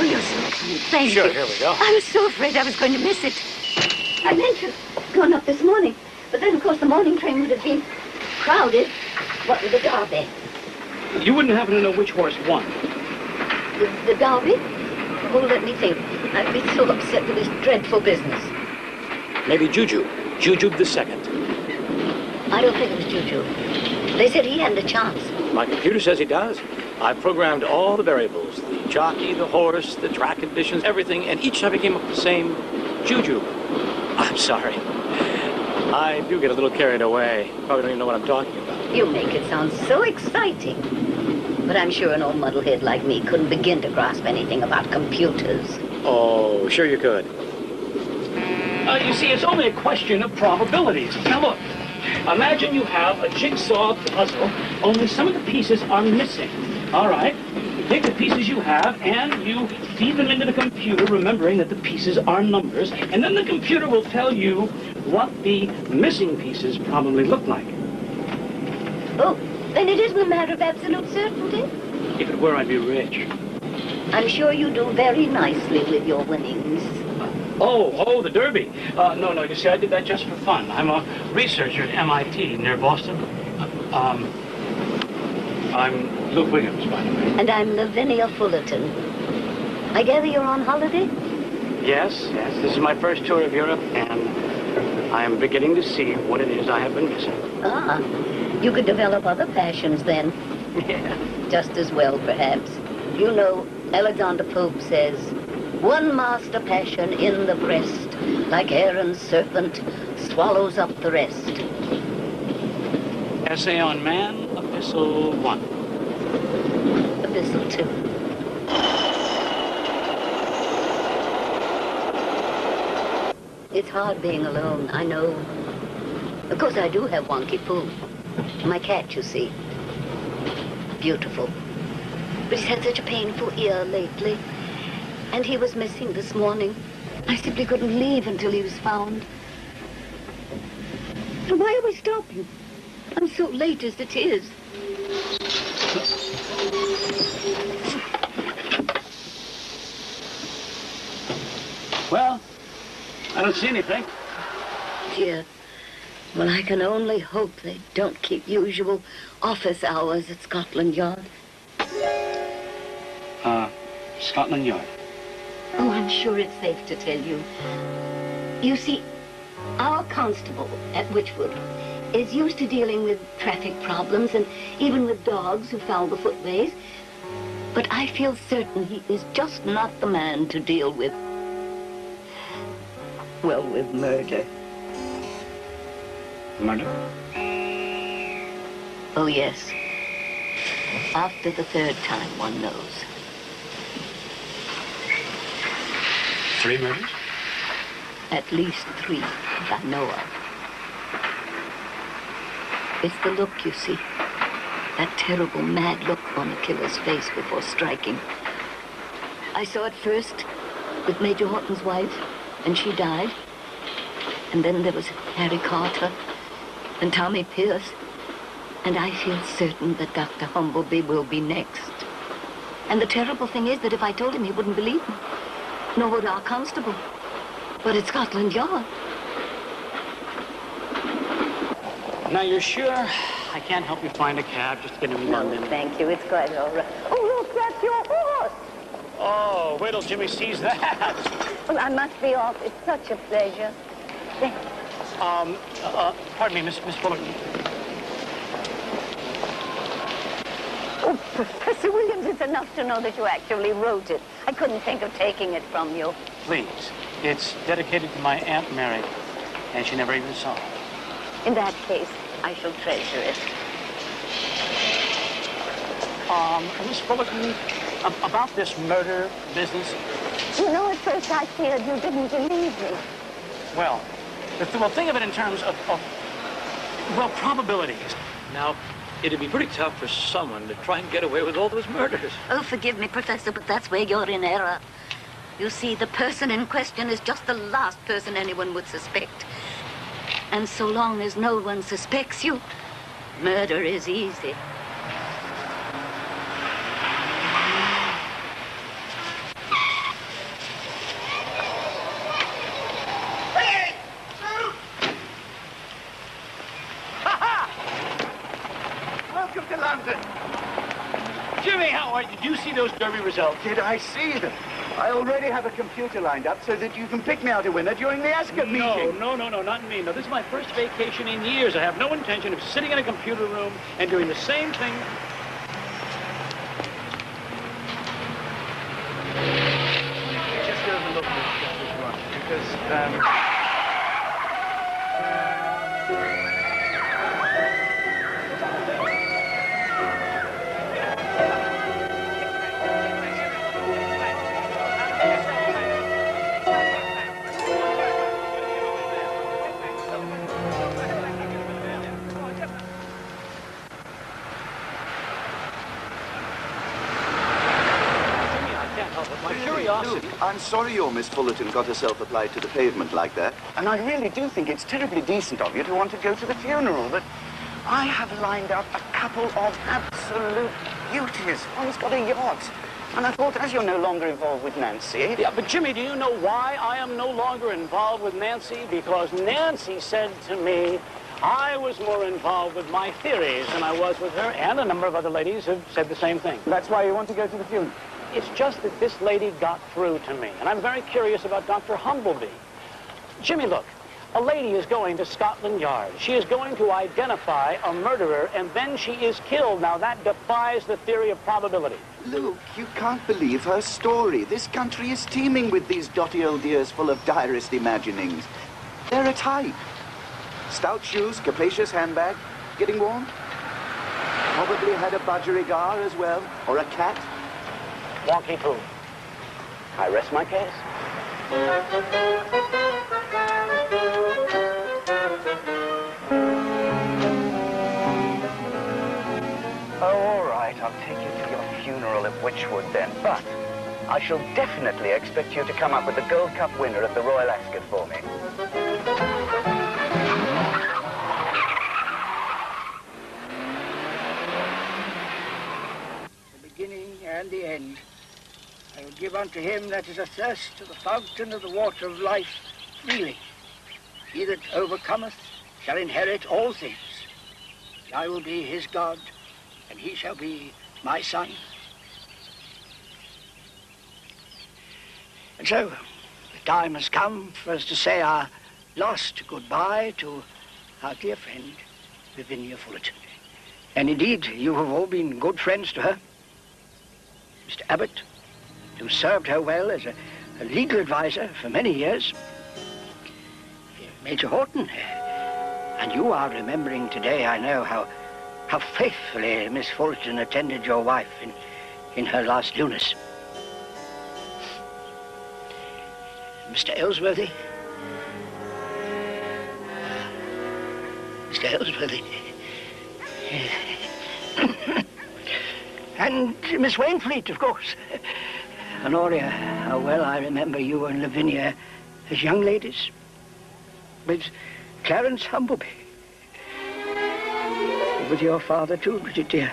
you're so kind. Thank you. Sure, here we go. I was so afraid I was going to miss it. I meant to have gone up this morning, but then, of course, the morning train would have been crowded. What with the Derby? You wouldn't happen to know which horse won? The Derby? Oh, let me think. I've been so upset with this dreadful business. Maybe Juju. Jujube the second. I don't think it was Juju. They said he hadn't a chance. My computer says he does. I've programmed all the variables. The jockey, the horse, the track conditions, everything, and each time it came up with the same Juju. I'm sorry. I do get a little carried away. Probably don't even know what I'm talking about. You make it sound so exciting. But I'm sure an old muddlehead like me couldn't begin to grasp anything about computers. Oh, sure you could. You see, it's only a question of probabilities. Now look, imagine you have a jigsaw puzzle, only some of the pieces are missing. All right, you take the pieces you have and you feed them into the computer, remembering that the pieces are numbers, and then the computer will tell you what the missing pieces probably look like. Oh, then it isn't a matter of absolute certainty? If it were, I'd be rich. I'm sure you do very nicely with your winnings. Oh, the Derby. No, you see, I did that just for fun. I'm a researcher at MIT near Boston. I'm Luke Williams, by the way. And I'm Lavinia Fullerton. I gather you're on holiday? Yes. This is my first tour of Europe, and I am beginning to see what it is I have been missing. Ah, you could develop other passions then. Yeah. Just as well, perhaps. You know, Alexander Pope says, one master passion in the breast, like Aaron's serpent, swallows up the rest. Essay on Man, Epistle 1. Epistle 2. It's hard being alone, I know. Of course, I do have Wonky Pooh. My cat, you see. Beautiful. But he's had such a painful ear lately. And he was missing this morning. I simply couldn't leave until he was found. So why are we stopping? I'm so late as it is. Well, I don't see anything. Dear. Well, I can only hope they don't keep usual office hours at Scotland Yard. Scotland Yard. Oh, I'm sure it's safe to tell you. You see, our constable at Witchwood is used to dealing with traffic problems and even with dogs who foul the footways. But I feel certain he is just not the man to deal with, well, with murder. Murder? Oh, yes. After the third time, one knows. 3 murders? At least 3 that I know of. It's the look, you see. That terrible, mad look on the killer's face before striking. I saw it first with Major Horton's wife, and she died. And then there was Harry Carter and Tommy Pierce. And I feel certain that Dr. Humbleby will be next. And the terrible thing is that if I told him, he wouldn't believe me. Nor would our constable. But at Scotland Yard. Now, you're sure I can't help you find a cab just to get him in London? No, thank you. It's quite all right. Oh, look, that's your horse. Oh, wait till Jimmy sees that. Well, I must be off. It's such a pleasure. Pardon me, Miss Fullerton. Oh, Professor Williams, it's enough to know that you actually wrote it. I couldn't think of taking it from you. Please. It's dedicated to my Aunt Mary, and she never even saw it. In that case, I shall treasure it. Miss Fullerton, about this murder business. You know, at first I feared you didn't believe me. Well, think of it in terms of probabilities. Now, it'd be pretty tough for someone to try and get away with all those murders. Oh, forgive me, Professor, but that's where you're in error. You see, the person in question is just the last person anyone would suspect. And so long as no one suspects you, murder is easy. those Derby results? Did I see them? I already have a computer lined up so that you can pick me out a winner during the Ascot meeting. No, not me. No, this is my first vacation in years. I have no intention of sitting in a computer room and doing the same thing. Just overlook this one, because, I'm sorry your Miss Fullerton got herself applied to the pavement like that. And I really do think it's terribly decent of you to want to go to the funeral, but I have lined up a couple of absolute beauties. One's got a yacht. And I thought, as you're no longer involved with Nancy... Yeah, but Jimmy, do you know why I am no longer involved with Nancy? Because Nancy said to me I was more involved with my theories than I was with her, and a number of other ladies have said the same thing. That's why you want to go to the funeral? It's just that this lady got through to me, and I'm very curious about Dr. Humbleby. Jimmy, look, a lady is going to Scotland Yard. She is going to identify a murderer, and then she is killed. Now, that defies the theory of probability. Luke, you can't believe her story. This country is teeming with these dotty old dears full of diarist imaginings. They're a type. Stout shoes, capacious handbag, getting warm. Probably had a budgerigar as well, or a cat. Wonky poo. I rest my case. Oh, all right, I'll take you to your funeral at Wychwood then, but I shall definitely expect you to come up with the Gold Cup winner at the Royal Ascot for me. The beginning and the end. I will give unto him that is athirst to the fountain of the water of life freely. He that overcometh shall inherit all things. I will be his God, and he shall be my son. And so, the time has come for us to say our last goodbye to our dear friend, Lavinia Fullerton. And indeed, you have all been good friends to her. Mr. Abbott, who served her well as a legal advisor for many years. Major Horton, and you are remembering today, I know, how faithfully Miss Fullerton attended your wife in her last illness. Mr. Ellsworthy. Mr. Ellsworthy. And Miss Wainfleet, of course. Honoria, how well I remember you and Lavinia as young ladies. With Clarence Humbleby. With your father, too, Bridget, dear.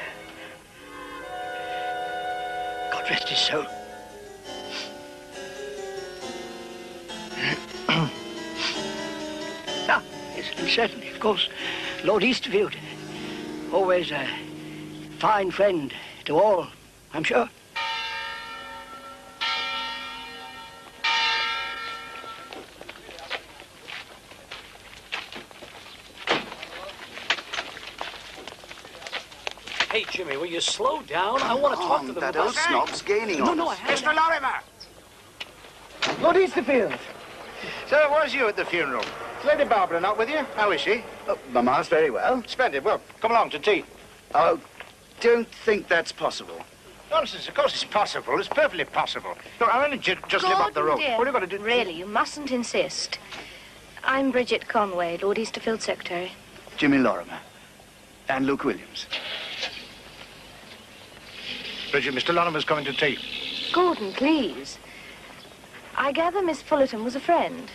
God rest his soul. Yes, and certainly, of course, Lord Easterfield. Always a fine friend to all, I'm sure. Hey, Jimmy, will you slow down? I want to talk to them That about... old snob's gaining on No, us. I haven't. Mr. Lorimer! Lord Easterfield. So it was you at the funeral. Is Lady Barbara not with you? How is she? Oh, Mamma's very well. Splendid. Well, come along to tea. Oh, don't think that's possible. Nonsense. Of course it's possible. It's perfectly possible. Look, I'll only just live up the road. Dear, What have you got to do? really, you mustn't insist. I'm Bridget Conway, Lord Easterfield's secretary. Jimmy Lorimer. And Luke Williams. Bridget, Mr. Lorimer's coming to tea. Gordon, please. I gather Miss Fullerton was a friend.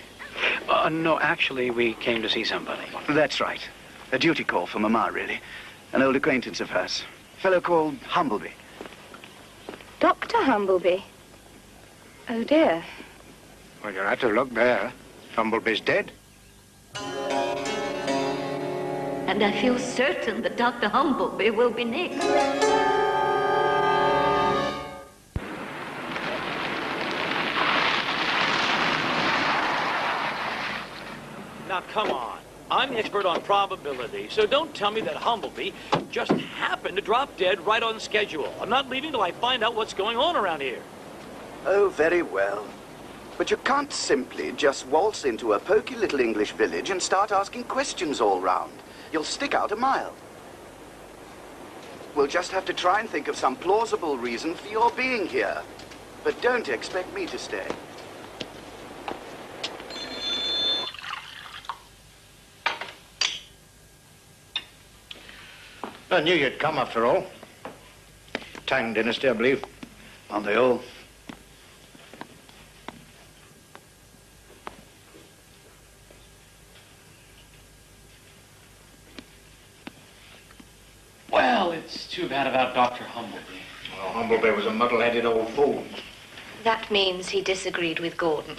No, actually, we came to see somebody. That's right. A duty call for Mamma, really. An old acquaintance of hers. A fellow called Humbleby. Dr. Humbleby? Oh, dear. Well, you'll have to look there. Humbleby's dead. And I feel certain that Dr. Humbleby will be next. Now, come on. I'm the expert on probability, so don't tell me that Humblebee just happened to drop dead right on schedule. I'm not leaving till I find out what's going on around here. Oh, very well. But you can't simply just waltz into a poky little English village and start asking questions all round. You'll stick out a mile. We'll just have to try and think of some plausible reason for your being here. But don't expect me to stay. I knew you'd come after all. Tang dynasty, I believe. Aren't they all? Well, it's too bad about Dr. Humblebee. Well, Humblebee was a muddle-headed old fool. That means he disagreed with Gordon.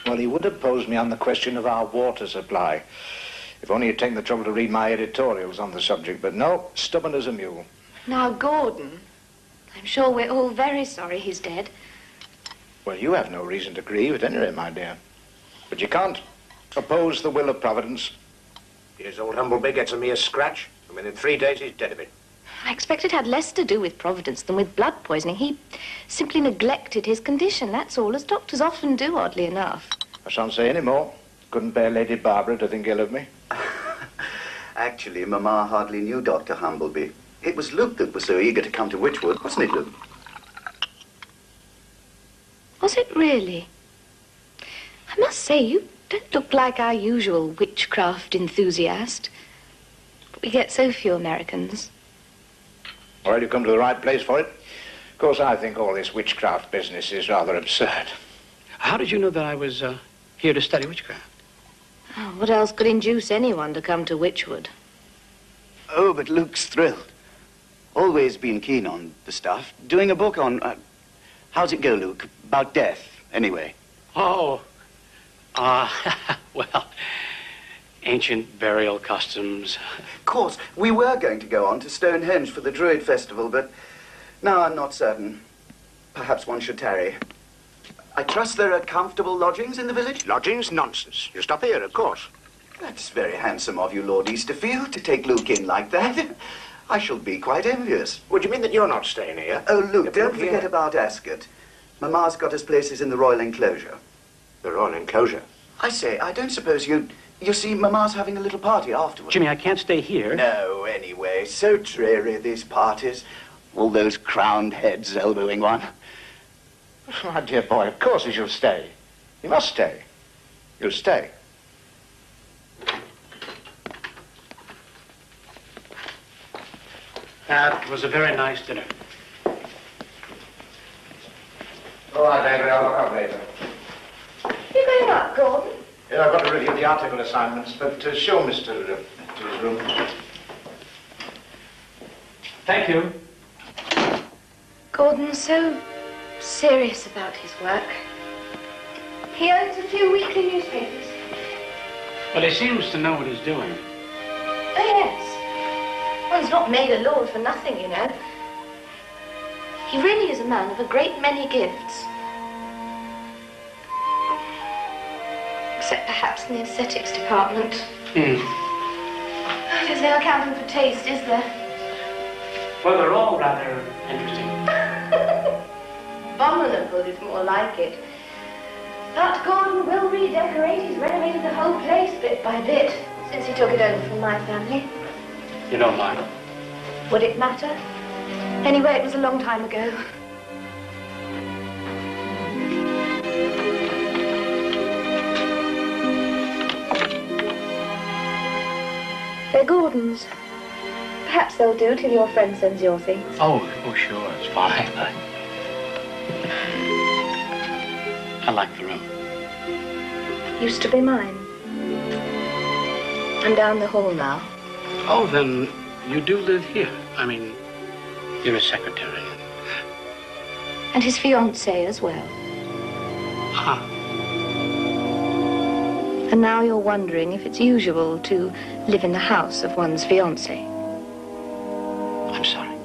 Well, he would have posed me on the question of our water supply. If only he'd taken the trouble to read my editorials on the subject. But no, stubborn as a mule. Now, Gordon, I'm sure we're all very sorry he's dead. Well, you have no reason to grieve at any rate, my dear. But you can't oppose the will of Providence. Here's old Humblebee gets a mere scratch. I mean, in 3 days, he's dead of it. I expect it had less to do with Providence than with blood poisoning. He simply neglected his condition, that's all, as doctors often do, oddly enough. I shan't say any more. Couldn't bear Lady Barbara to think ill of me. Actually, Mama hardly knew Dr. Humblebee. It was Luke that was so eager to come to Witchwood, wasn't it, Luke? Was it really? I must say, you don't look like our usual witchcraft enthusiast. But we get so few Americans. Well, you've come to the right place for it. Of course, I think all this witchcraft business is rather absurd. How did you know that I was here to study witchcraft? Oh, what else could induce anyone to come to Witchwood? Oh, but Luke's thrilled. Always been keen on the stuff. Doing a book on... how's it go, Luke? About death, anyway. Oh, well, ancient burial customs. Of course, we were going to go on to Stonehenge for the Druid Festival, but now I'm not certain. Perhaps one should tarry. I trust there are comfortable lodgings in the village? Lodgings? Nonsense. You stop here, of course. That's very handsome of you, Lord Easterfield, to take Luke in like that. I shall be quite envious. Would you mean that you're not staying here? Oh, Luke, don't here. forget about Ascot. Mamma's got us places in the Royal Enclosure. The Royal Enclosure? I say, I don't suppose you'd... You see, Mamma's having a little party afterwards. Jimmy, I can't stay here. No, anyway. So dreary, these parties. All those crowned heads elbowing one. My dear boy, of course you shall stay. You must stay. You'll stay. That was a very nice dinner. All right, David, I'll look up later. You going up, Gordon? Yeah, I've got to review the article assignments, but show Mr. to his room. Thank you. Gordon's so serious about his work. He owns a few weekly newspapers. Well, he seems to know what he's doing. Oh, yes. One's not made a lord for nothing, you know. He really is a man of a great many gifts. Except perhaps in the aesthetics department. There's no accounting for taste, is there? Well, they're all rather interesting. Abominable is more like it. But Gordon will redecorate. He's renovated the whole place bit by bit since he took it over from my family. You don't mind? Would it matter? Anyway, it was a long time ago. They're Gordon's. Perhaps they'll do till your friend sends your things. Oh, sure, it's fine. I like the room. Used to be mine. I'm down the hall now. Oh, then you do live here. I mean, you're a secretary. And his fiancée as well. Ah. And now you're wondering if it's usual to live in the house of one's fiancé. I'm sorry.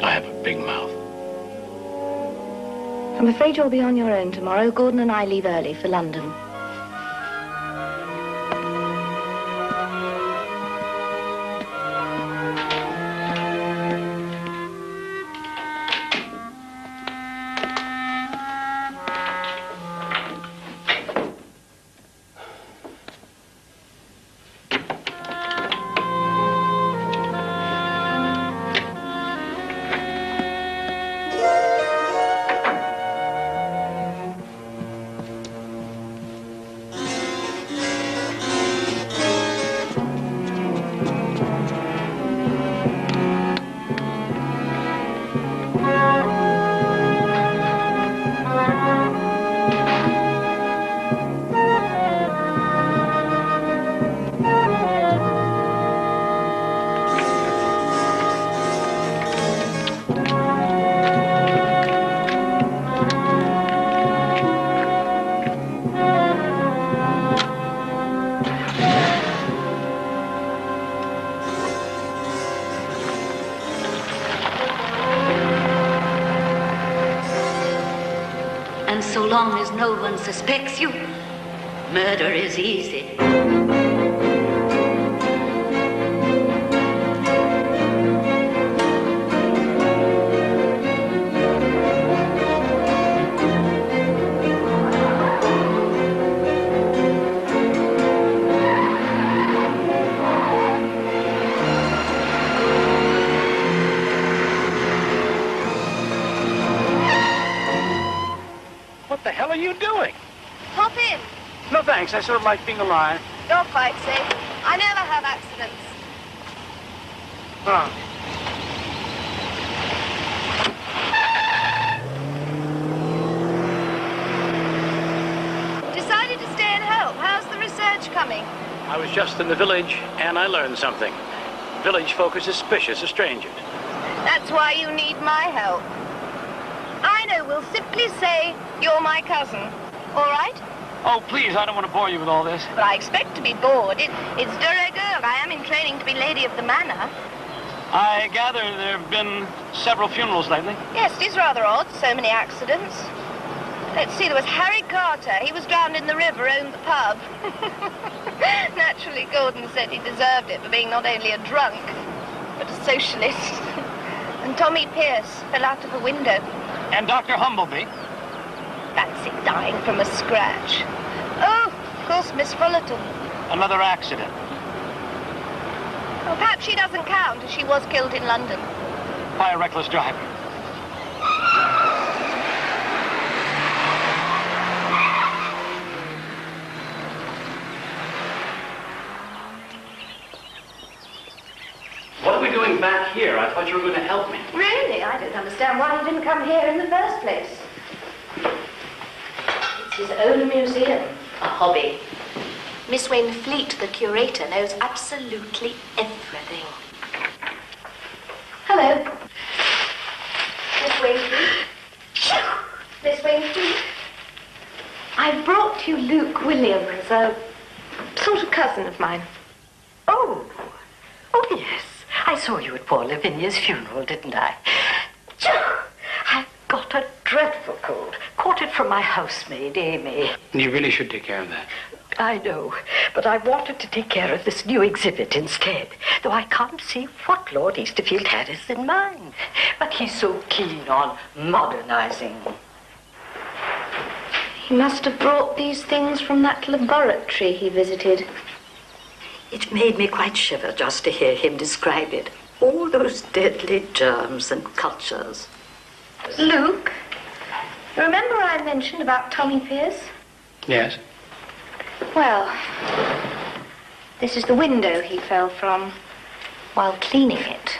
I have a big mouth. I'm afraid you'll be on your own tomorrow. Gordon and I leave early for London. so long as no one suspects you, murder is easy. What the hell are you doing? Hop in. No thanks, I sort of like being alive. You're quite safe. I never have accidents. Huh. Decided to stay and help. How's the research coming? I was just in the village, and I learned something. Village folk are suspicious of strangers. That's why you need my help. I know we'll simply say you're my cousin. All right? Oh, please, I don't want to bore you with all this. But I expect to be bored. It's de rigueur. I am in training to be lady of the manor. I gather there have been several funerals lately. Yes, it is rather odd. So many accidents. Let's see, there was Harry Carter. He was drowned in the river, owned the pub. Naturally, Gordon said he deserved it for being not only a drunk, but a socialist. And Tommy Pierce fell out of a window. And Dr. Humblebee. Fancy dying from a scratch. Oh, of course, Miss Fullerton. Another accident. Well, perhaps she doesn't count, as she was killed in London. By a reckless driver. What are we doing back here? I thought you were going to help me. Really? I don't understand why he didn't come here in the first place. It's his own museum, a hobby. Miss Wayne Fleet, the curator, knows absolutely everything. Hello. Miss Wayne Fleet. Miss Wayne Fleet. I brought you Luke Williams, a sort of cousin of mine. Oh, yes. I saw you at poor Lavinia's funeral, didn't I? I've got a dreadful cold. Caught it from my housemaid, Amy. You really should take care of that. I know, but I wanted to take care of this new exhibit instead, though I can't see what Lord Easterfield had us in mind. But he's so keen on modernizing. He must have brought these things from that laboratory he visited. It made me quite shiver just to hear him describe it. All those deadly germs and cultures. Luke, remember I mentioned about Tommy Pierce? Yes? Well, this is the window he fell from while cleaning it.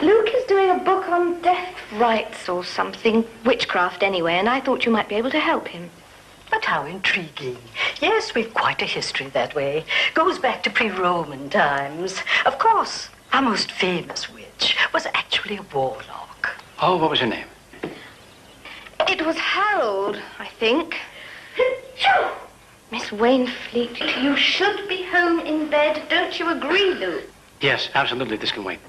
Luke is doing a book on death rites or something, witchcraft anyway, and I thought you might be able to help him. But how intriguing. Yes, we've quite a history that way. Goes back to pre-Roman times. Of course, our most famous witch was actually a warlock. Oh, what was her name? It was Harold, I think. Miss Wainfleet, you should be home in bed. Don't you agree, Luke? Yes, absolutely. This can wait.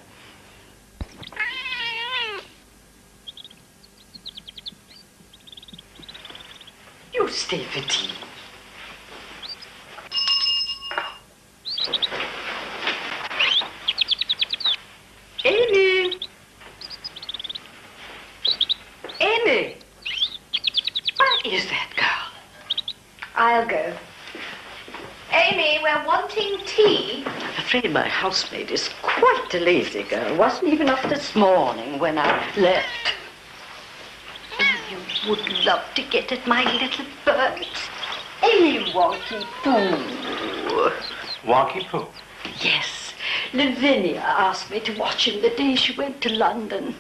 You stay, Vicky. Amy! Amy! Where is that girl? I'll go. Amy, we're wanting tea. I'm afraid my housemaid is quite a lazy girl. Wasn't even up this morning when I left. You would love to get at my little bird. Amy Wonky Pooh. Wonky Pooh. Yes, Lavinia asked me to watch him the day she went to London.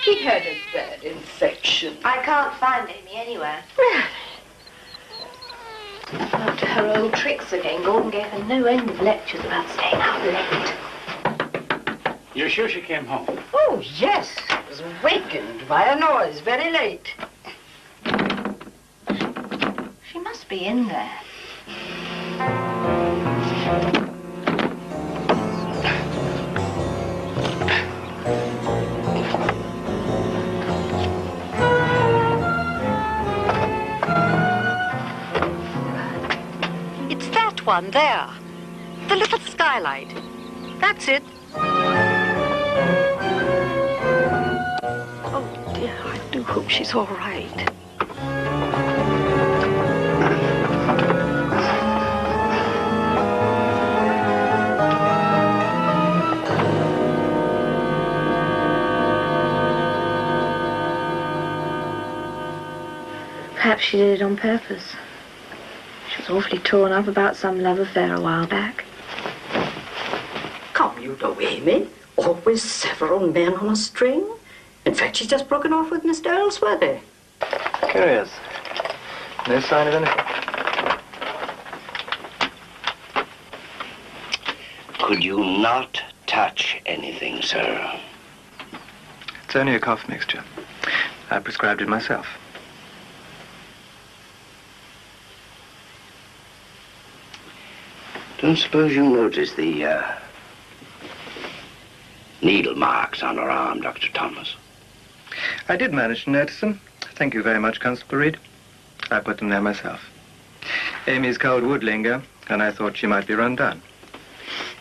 He had a bad infection. I can't find Amy anywhere. Really? Up to her old tricks again. Gordon gave her no end of lectures about staying out late. You're sure she came home? Oh, yes. I was wakened by a noise very late. She must be in there. That one there. The little skylight. That's it. Oh, dear, I do hope she's all right. Perhaps she did it on purpose. She was awfully torn up about some love affair a while back. Come, you know, Amy. Always several men on a string. In fact, she's just broken off with Mr. Ellsworthy. Curious. No sign of anything. Could you not touch anything, sir? It's only a cough mixture. I prescribed it myself. Don't suppose you noticed the needle marks on her arm, Dr. Thomas? I did manage to notice them. Thank you very much, Constable Reed. I put them there myself. Amy's cold would linger, and I thought she might be run down.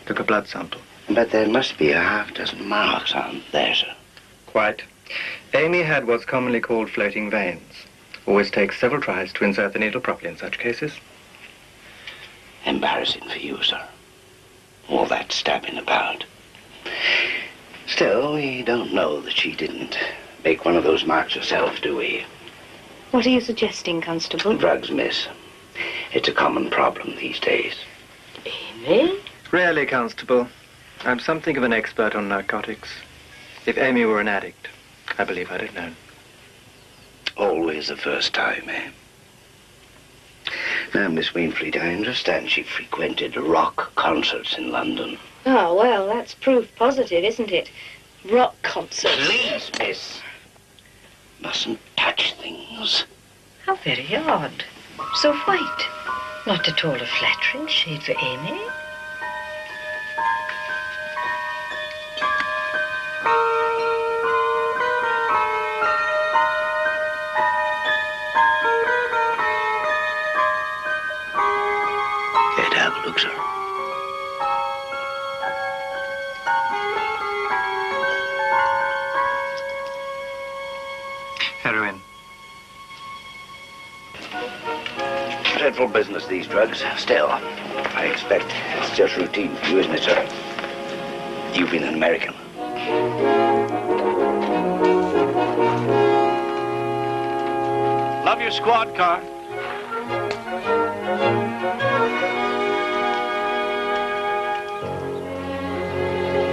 Took a blood sample. But there must be a half-dozen marks on there, sir. Quite. Amy had what's commonly called floating veins. Always takes several tries to insert the needle properly in such cases. Embarrassing for you, sir. All that stabbing about. Still, we don't know that she didn't make one of those marks herself, do we? What are you suggesting, Constable? Drugs, miss. It's a common problem these days. Amy? Rarely, Constable. I'm something of an expert on narcotics. If Amy were an addict, I believe I'd have known. Always the first time, eh? Now, Miss Wainfleet, I understand she frequented rock concerts in London. Oh, well, that's proof positive, isn't it? Rock concerts. Please, miss. Mustn't touch things. How very odd. So white. Not at all a flattering shade for Amy. Here to have a look, sir. Heroin. Dreadful business, these drugs. Still, I expect it's just routine for you, isn't it, sir? You've been an American. Love your squad car.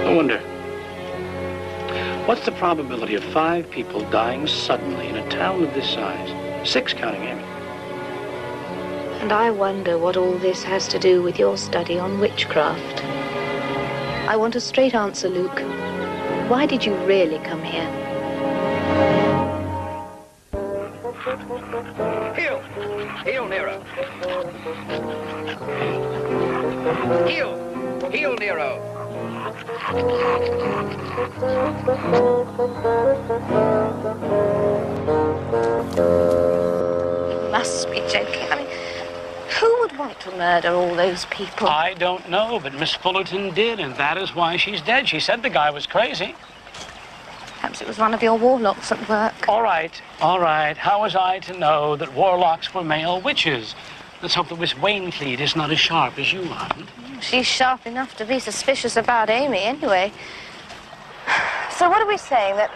I wonder, what's the probability of 5 people dying suddenly in a town of this size? 6 counting Amy. And I wonder what all this has to do with your study on witchcraft. I want a straight answer, Luke. Why did you really come here? Heel! Heel, Nero! Heel! Heel, Nero! You must be joking. I mean, who would want to murder all those people? I don't know, but Miss Fullerton did, and that is why she's dead. She said the guy was crazy. Perhaps it was one of your warlocks at work. All right. How was I to know that warlocks were male witches? Let's hope that Miss Wainfleet is not as sharp as you are. She's sharp enough to be suspicious about Amy, anyway. So what are we saying? That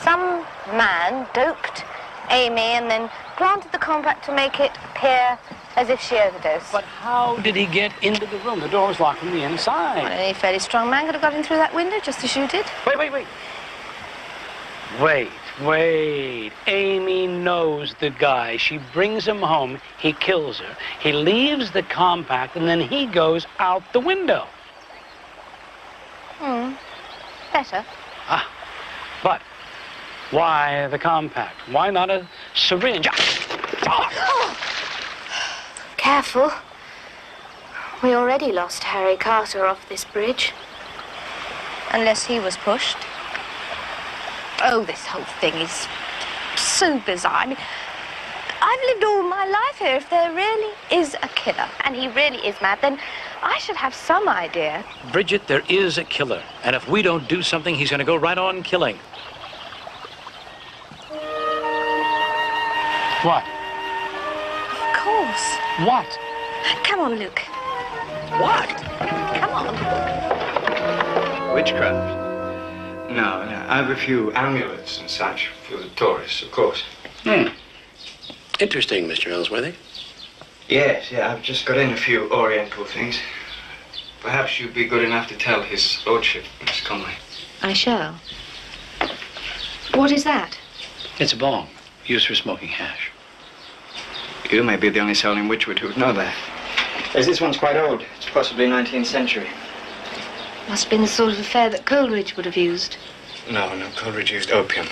some man doped Amy and then planted the compact to make it appear as if she overdosed? But how did he get into the room? The door was locked from the inside. Well, any fairly strong man could have got in through that window, just as you did. Wait. Amy knows the guy. She brings him home. He kills her. He leaves the compact, and then he goes out the window. Better. But why the compact? Why not a syringe? Careful. We already lost Harry Carter off this bridge. Unless he was pushed. Oh, this whole thing is so bizarre. I mean, I I've lived all my life here. If there really is a killer, and he really is mad, then I should have some idea. Bridget, there is a killer. And if we don't do something, he's going to go right on killing. What? Of course. What? Come on, Luke. What? Come on. Witchcraft? No, no. I have a few amulets and such for the tourists, of course. Interesting, Mr. Ellsworthy. Yes, yeah, I've just got in a few Oriental things. Perhaps you'd be good enough to tell His Lordship, Miss Conway. I shall. What is that? It's a bong, used for smoking hash. You may be the only soul in Witchwood who would know that. As this one's quite old. It's possibly 19th century. Must have been the sort of affair that Coleridge would have used. No, Coleridge used opium.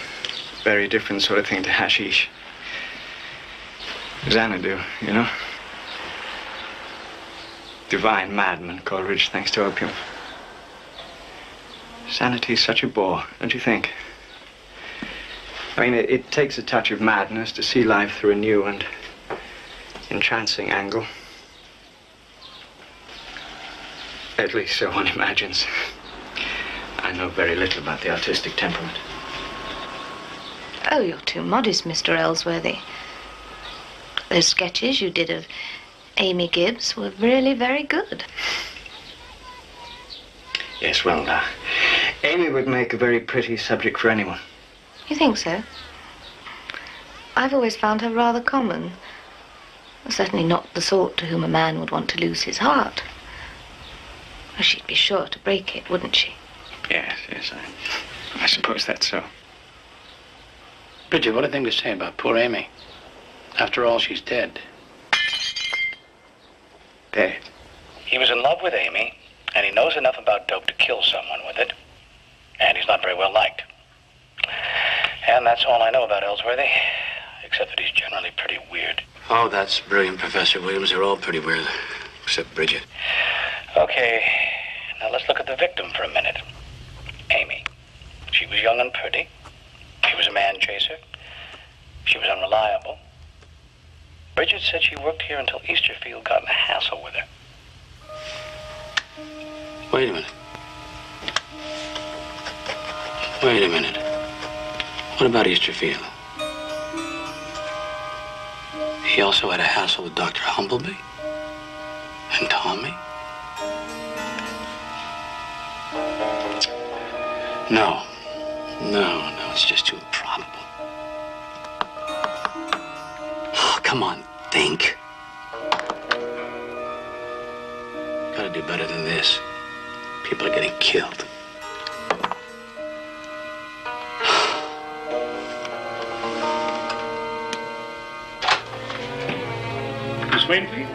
Very different sort of thing to hashish. Xanadu, you know? Divine madman, Coleridge, thanks to opium. Sanity's such a bore, don't you think? I mean, it takes a touch of madness to see life through a new and entrancing angle. At least so one imagines. I know very little about the artistic temperament. Oh, you're too modest, Mr. Ellsworthy. Those sketches you did of Amy Gibbs were really very good. Yes, well, Amy would make a very pretty subject for anyone. You think so? I've always found her rather common. Certainly not the sort to whom a man would want to lose his heart. Well, she'd be sure to break it, wouldn't she? Yes, I suppose that's so. Bridget, what a thing to say about poor Amy. After all, she's dead. Dead? He was in love with Amy, and he knows enough about dope to kill someone with it. And he's not very well liked. And that's all I know about Ellsworthy, except that he's generally pretty weird. Oh, that's brilliant, Professor Williams. They're all pretty weird, except Bridget. Okay, now let's look at the victim for a minute. Amy. She was young and pretty. She was a man chaser. She was unreliable. Bridget said she worked here until Easterfield got in a hassle with her. Wait a minute. Wait a minute. What about Easterfield? He also had a hassle with Dr. Humbleby? And Tommy? No, it's just too improbable. Oh, come on, think. Gotta do better than this. People are getting killed. Miss Wayne, please.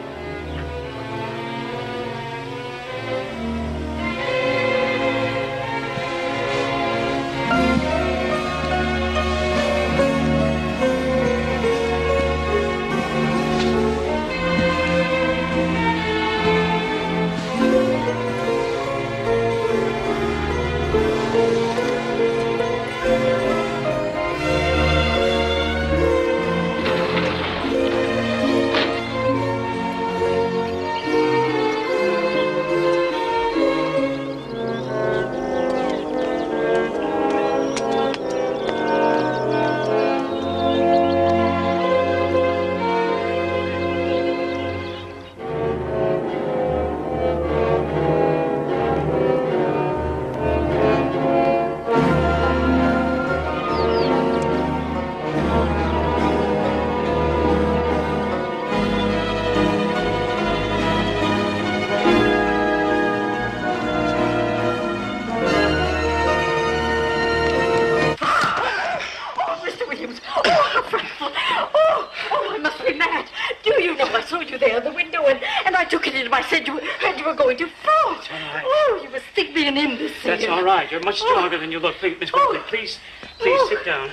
You're much stronger than you look. Please, Miss Whitley, please sit down.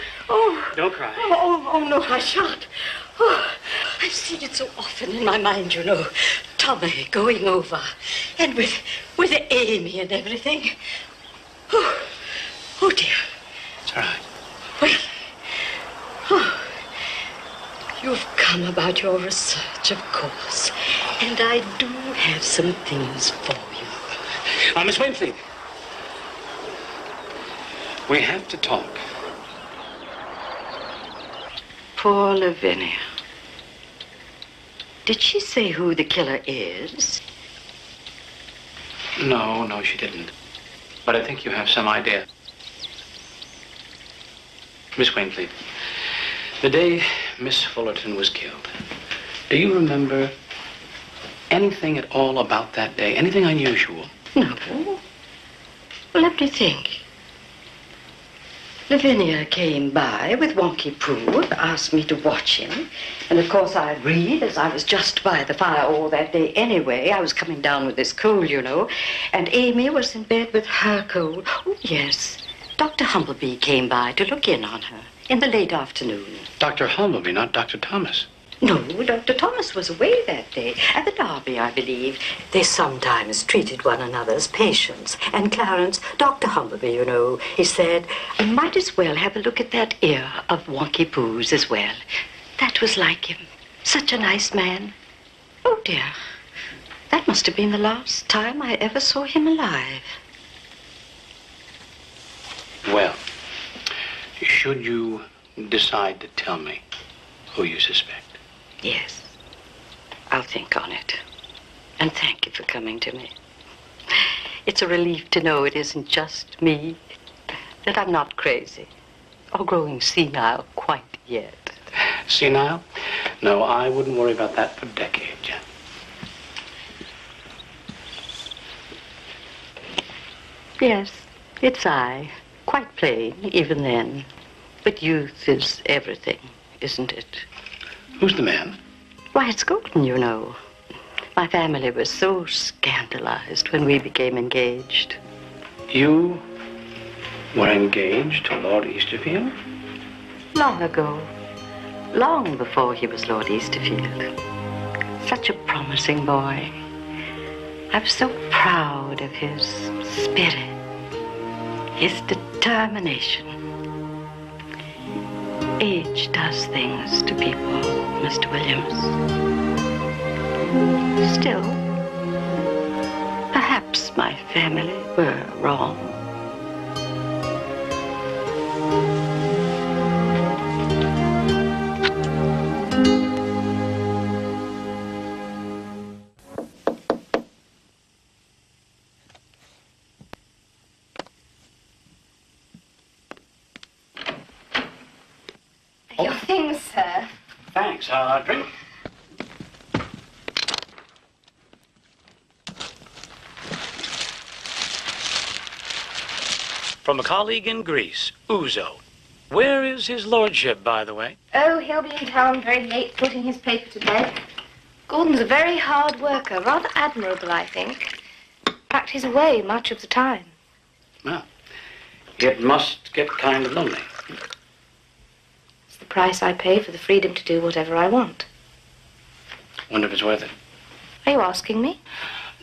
Don't cry. Oh, no, I shan't. Oh, I've seen it so often in my mind, you know. Tommy going over. And with Amy and everything. Oh dear. It's all right. Well, you've come. come about your research, of course. And I do have some things for you. Miss Wainfleet, we have to talk. Poor Lavinia. Did she say who the killer is? No, she didn't. But I think you have some idea. Miss Wainfleet, the day Miss Fullerton was killed, do you remember anything at all about that day? Anything unusual? No. Well, let me think. Lavinia came by with Wonky Pooh, asked me to watch him. And of course I agreed, as I was just by the fire all that day anyway. I was coming down with this cold, you know. And Amy was in bed with her cold. Oh, yes. Dr. Humblebee came by to look in on her in the late afternoon. Dr. Humblebee, not Dr. Thomas. No, Dr. Thomas was away that day, at the Derby, I believe. They sometimes treated one another's patients. And Clarence, Dr. Humblebee, you know, he said, I might as well have a look at that ear of Wonky Pooh's as well. That was like him. Such a nice man. Oh, dear. That must have been the last time I ever saw him alive. Well, should you decide to tell me who you suspect? Yes, I'll think on it. And thank you for coming to me. It's a relief to know it isn't just me, that I'm not crazy or growing senile quite yet. Senile? No, I wouldn't worry about that for decades yet. Yes, it's I. Quite plain, even then. But youth is everything, isn't it? Who's the man? Why, it's Gordon, you know. My family was so scandalized when we became engaged. You were engaged to Lord Easterfield? Long ago. Long before he was Lord Easterfield. Such a promising boy. I was so proud of his spirit, his determination. Age does things to people, Mr. Williams. Still, perhaps my family were wrong. Your things, sir. Thanks. Drink? From a colleague in Greece, Ouzo. Where is his lordship, by the way? Oh, he'll be in town very late putting his paper to bed. Gordon's a very hard worker, rather admirable, I think. In fact, he's away much of the time. Well, it must get kind of lonely. It's the price I pay for the freedom to do whatever I want. Wonder if it's worth it. Are you asking me?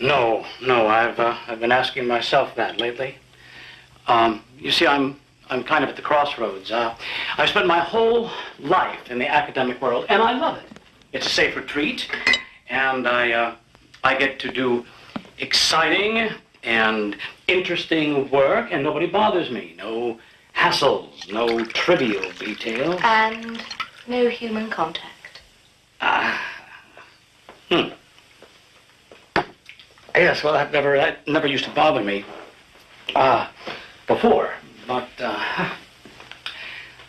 No. I've been asking myself that lately. You see, I'm kind of at the crossroads. I've spent my whole life in the academic world, and I love it. It's a safe retreat, and I get to do exciting and interesting work, and nobody bothers me. No hassles, no trivial details. And no human contact. Yes, well, that never used to bother me before, but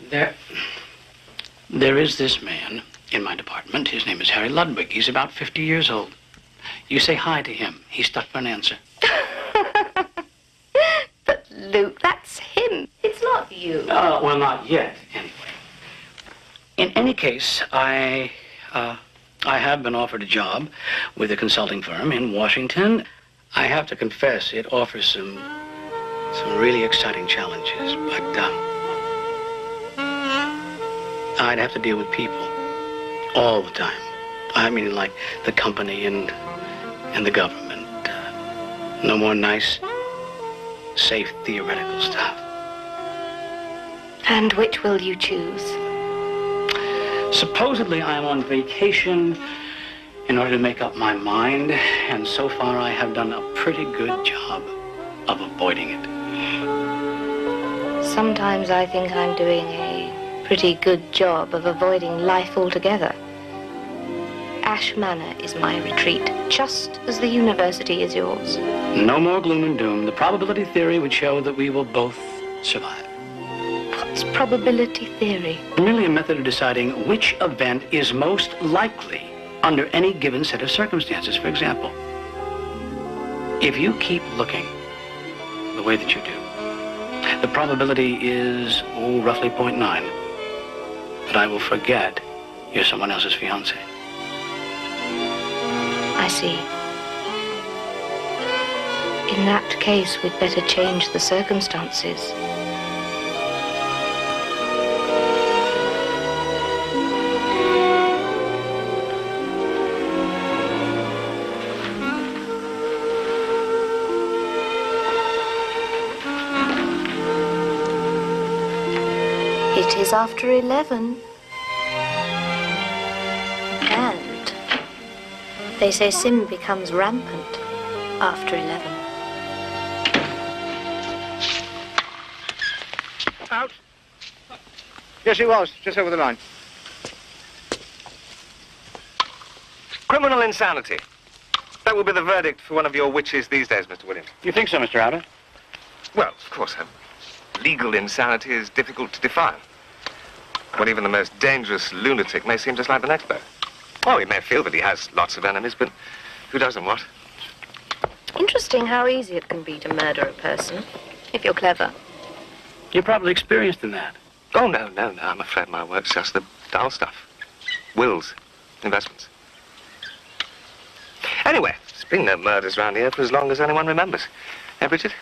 there is this man in my department. His name is Harry Ludwig. He's about 50 years old. You say hi to him. He's stuck for an answer. But, Luke, that's him. It's not you. Well, not yet, anyway. In any case, I have been offered a job with a consulting firm in Washington. I have to confess, it offers some really exciting challenges, but I'd have to deal with people all the time. I mean, like the company and the government. No more nice, safe theoretical stuff. And which will you choose? Supposedly I am on vacation in order to make up my mind, and so far I have done a pretty good job of avoiding it. Sometimes I think I'm doing a pretty good job of avoiding life altogether. Ash Manor is my retreat, just as the university is yours. No more gloom and doom. The probability theory would show that we will both survive. What's probability theory? Merely a method of deciding which event is most likely under any given set of circumstances. For example, if you keep looking the way that you do, the probability is, roughly 0.9 that I will forget you're someone else's fiancé. I see. In that case, we'd better change the circumstances. It is after 11. And they say sin becomes rampant after 11. Out. Yes, he was. Just over the line. Criminal insanity. That will be the verdict for one of your witches these days, Mr. Williams. You think so, Mr. Albert? Well, of course, legal insanity is difficult to define. When even the most dangerous lunatic may seem just like the next bear. Oh, he may feel that he has lots of enemies, but who doesn't, what? Interesting how easy it can be to murder a person, if you're clever. You're probably experienced in that. Oh, no. I'm afraid my work's just the dull stuff. Wills, investments. Anyway, there's been no murders around here for as long as anyone remembers. Eh, Bridget?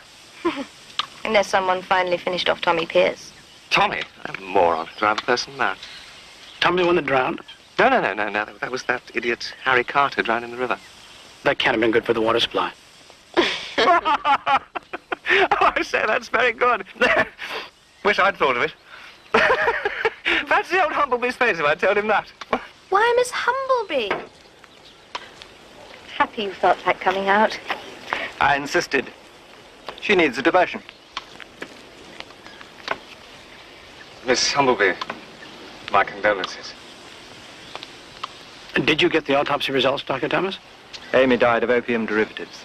Unless someone finally finished off Tommy Pierce. Tommy? A moron. Drive a person mad. Tommy the one that drowned? No. That was that idiot Harry Carter drowned in the river. That can't have been good for the water supply. Oh, I say, that's very good. Wish I'd thought of it. Fancy old Humblebee's face if I told him that. Why, Miss Humblebee? Happy you felt like coming out. I insisted. She needs a diversion. Miss Humblebee, my condolences. Did you get the autopsy results, Dr. Thomas? Amy died of opium derivatives.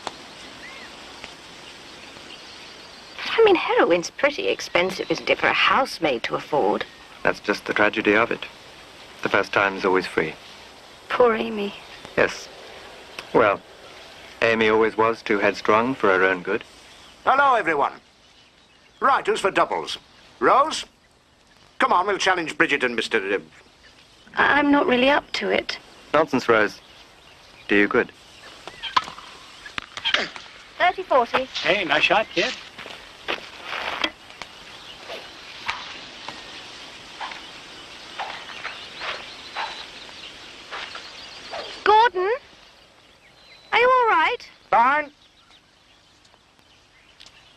I mean, heroin's pretty expensive, isn't it, for a housemaid to afford? That's just the tragedy of it. The first time's always free. Poor Amy. Yes. Well, Amy always was too headstrong for her own good. Hello, everyone. Right, who's for doubles? Rose? Come on, we'll challenge Bridget and Mr. I'm not really up to it. Nonsense, Rose. Do you good. 30-40. Hey, nice shot, kid. Gordon? Are you all right? Fine.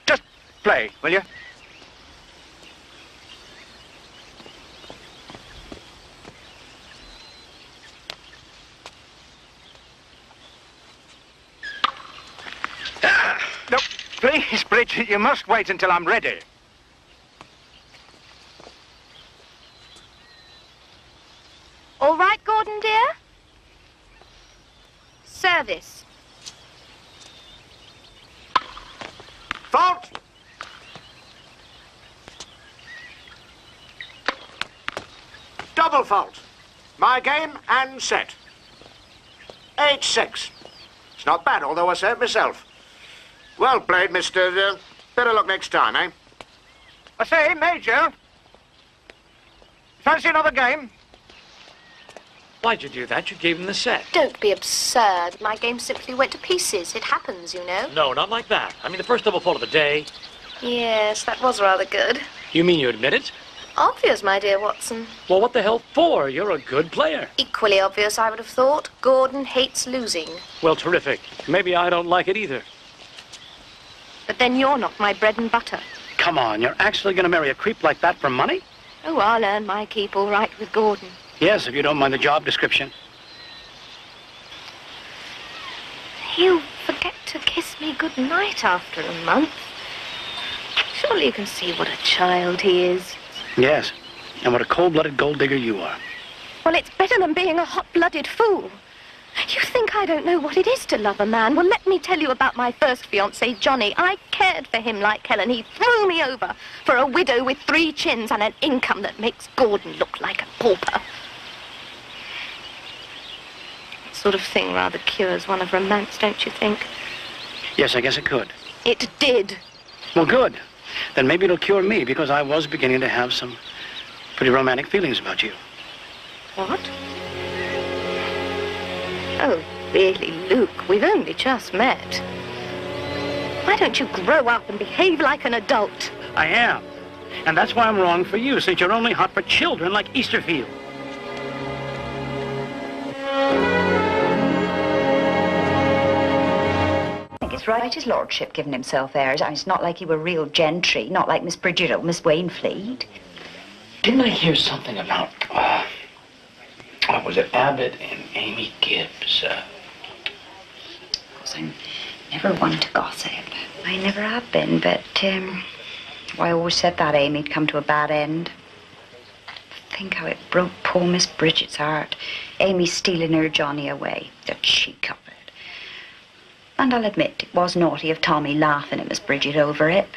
Just play, will you? No, please, Bridget, you must wait until I'm ready. All right, Gordon, dear? Service. Fault! Double fault. My game and set. 8-6. It's not bad, although I say it myself. Well played, Mr. Better luck next time, eh? I say, Major. Fancy another game? Why'd you do that? You gave him the set. Don't be absurd. My game simply went to pieces. It happens, you know. No, not like that. I mean, the first double fault of the day. Yes, that was rather good. You mean you admit it? Obvious, my dear Watson. Well, what the hell for? You're a good player. Equally obvious, I would have thought. Gordon hates losing. Well, terrific. Maybe I don't like it either. But then you're not my bread and butter. Come on, you're actually going to marry a creep like that for money? Oh, I'll earn my keep all right with Gordon. Yes, if you don't mind the job description. You forget to kiss me goodnight after a month. Surely you can see what a child he is. Yes, and what a cold-blooded gold digger you are. Well, it's better than being a hot-blooded fool. You think I don't know what it is to love a man? Well, let me tell you about my first fiancé, Johnny. I cared for him like hell, and he threw me over for a widow with 3 chins and an income that makes Gordon look like a pauper. That sort of thing rather cures one of romance, don't you think? Yes, I guess it could. It did. Well, good. Then maybe it'll cure me, because I was beginning to have some pretty romantic feelings about you. What? Oh, really, Luke, we've only just met. Why don't you grow up and behave like an adult? I am. And that's why I'm wrong for you, since you're only hot for children like Easterfield. I think it's right his lordship giving himself airs. I mean, it's not like he were real gentry, not like Miss Bridget or Miss Wainfleet. Didn't I hear something about, what was it, Abbott and Amy Gibbs? Of course, I'm never one to gossip. I never have been, but, I always said that Amy'd come to a bad end. Think how it broke poor Miss Bridget's heart. Amy stealing her Johnny away, the cheek of it. And I'll admit, it was naughty of Tommy laughing at Miss Bridget over it,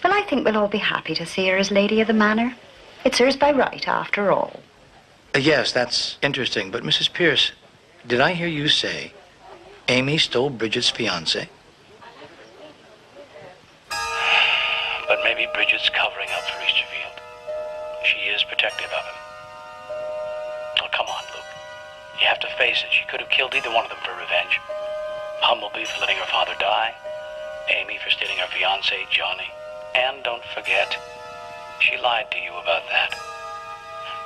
but I think we'll all be happy to see her as Lady of the Manor. It's hers by right, after all. Yes, that's interesting. But, Mrs. Pierce, did I hear you say Amy stole Bridget's fiancé? But maybe Bridget's covering up for Easterfield. She is protective of him. Oh, come on, Luke. You have to face it. She could have killed either one of them for revenge. Humbleby for letting her father die. Amy for stealing her fiancé, Johnny. And don't forget, she lied to you about that.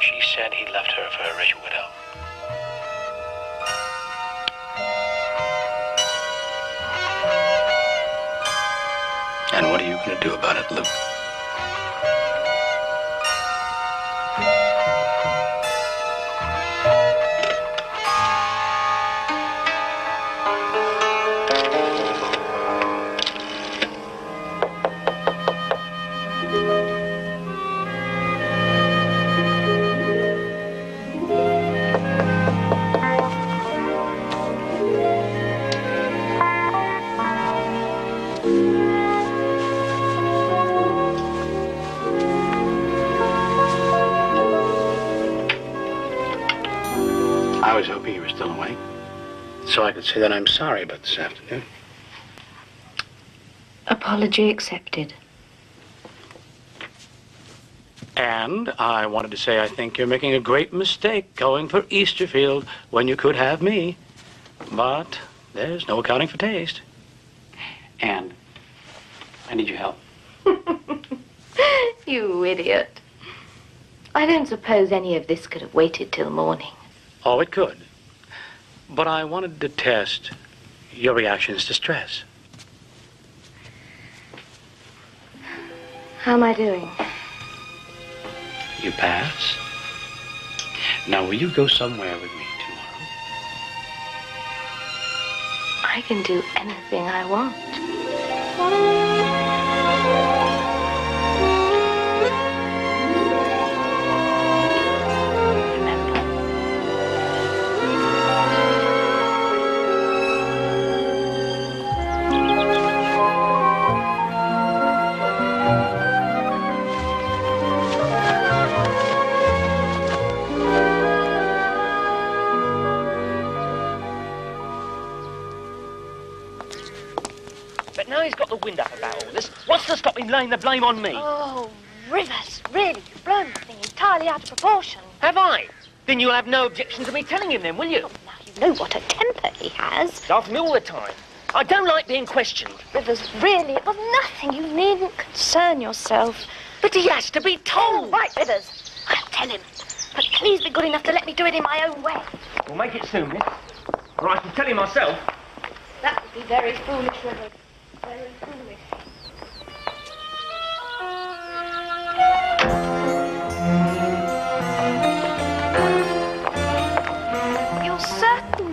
She said he left her for a rich widow. And what are you going to do about it, Luke? I was hoping you were still awake, so I could say that I'm sorry about this afternoon. Apology accepted. And I wanted to say I think you're making a great mistake going for Easterfield when you could have me. But there's no accounting for taste. And I need your help. You idiot. I don't suppose any of this could have waited till morning. Oh, it could. But I wanted to test your reactions to stress. How am I doing? You pass. Now, will you go somewhere with me tomorrow? I can do anything I want. But now he's got the wind up about all this, what's to stop him laying the blame on me? Oh, Rivers, really, you've blown the thing entirely out of proportion. Have I? Then you'll have no objection to me telling him then, will you? Oh, now you know what a temper he has. After me all the time. I don't like being questioned. Rivers, really, it was nothing. You needn't concern yourself. But he has to be told. Oh, right, Rivers. I'll tell him. But please be good enough to let me do it in my own way. We'll make it soon, miss. Or I can tell him myself. That would be very foolish, Rivers. Very foolish.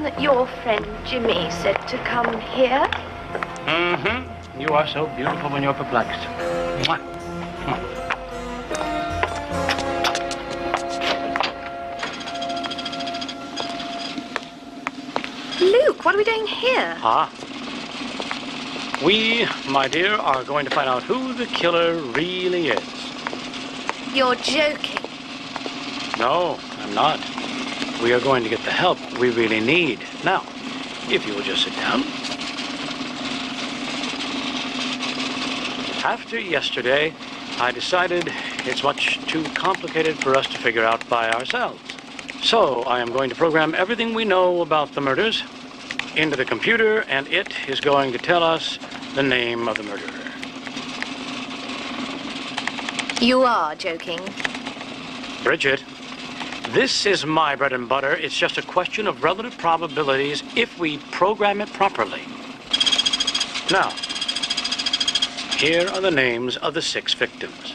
that your friend Jimmy said to come here? Mm-hmm. You are so beautiful when you're perplexed. Mwah. Mwah. Luke, what are we doing here? We, my dear, are going to find out who the killer really is. You're joking. No, I'm not. We are going to get the help we really need. Now, if you will just sit down. After yesterday, I decided it's much too complicated for us to figure out by ourselves. So I am going to program everything we know about the murders into the computer, and it is going to tell us the name of the murderer. You are joking. Bridget, this is my bread and butter. It's just a question of relative probabilities if we program it properly. Now, here are the names of the 6 victims.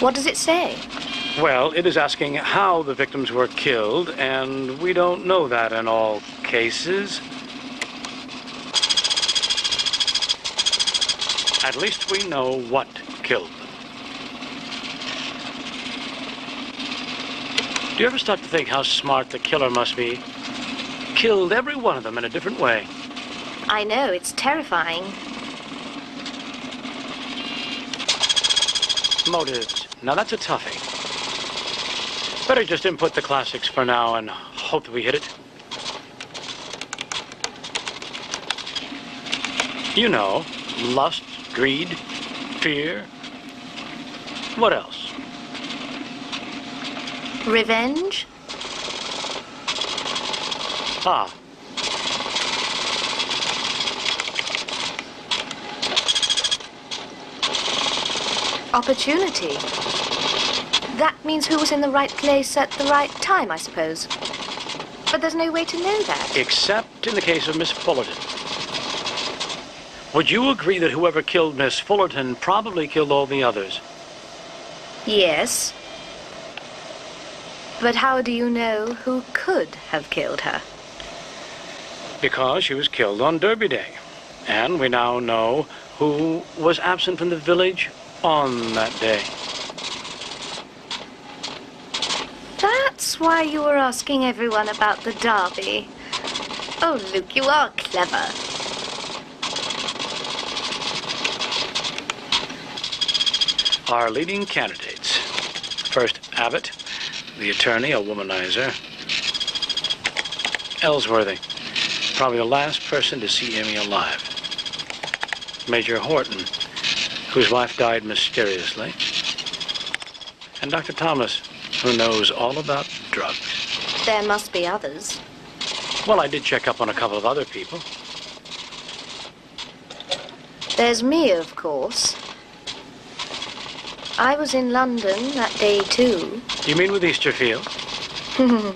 What does it say? Well, it is asking how the victims were killed, and we don't know that in all cases. At least we know what killed them. Do you ever stop to think how smart the killer must be? Killed every one of them in a different way. I know, it's terrifying. Motives. Now that's a toughie. Better just input the classics for now and hope that we hit it. You know, lust, greed, fear. What else? Revenge? Ah. Opportunity. That means who was in the right place at the right time, I suppose. But there's no way to know that. Except in the case of Miss Fullerton. Would you agree that whoever killed Miss Fullerton probably killed all the others? Yes. But how do you know who could have killed her? Because she was killed on Derby Day. And we now know who was absent from the village on that day. That's why you were asking everyone about the Derby. Oh, Luke, you are clever. Our leading candidates. First, Abbott, the attorney, a womanizer. Ellsworthy, probably the last person to see Amy alive. Major Horton, whose wife died mysteriously. And Dr. Thomas, who knows all about drugs. There must be others. Well, I did check up on a couple of other people. There's me, of course. I was in London that day, too. You mean with Easterfield?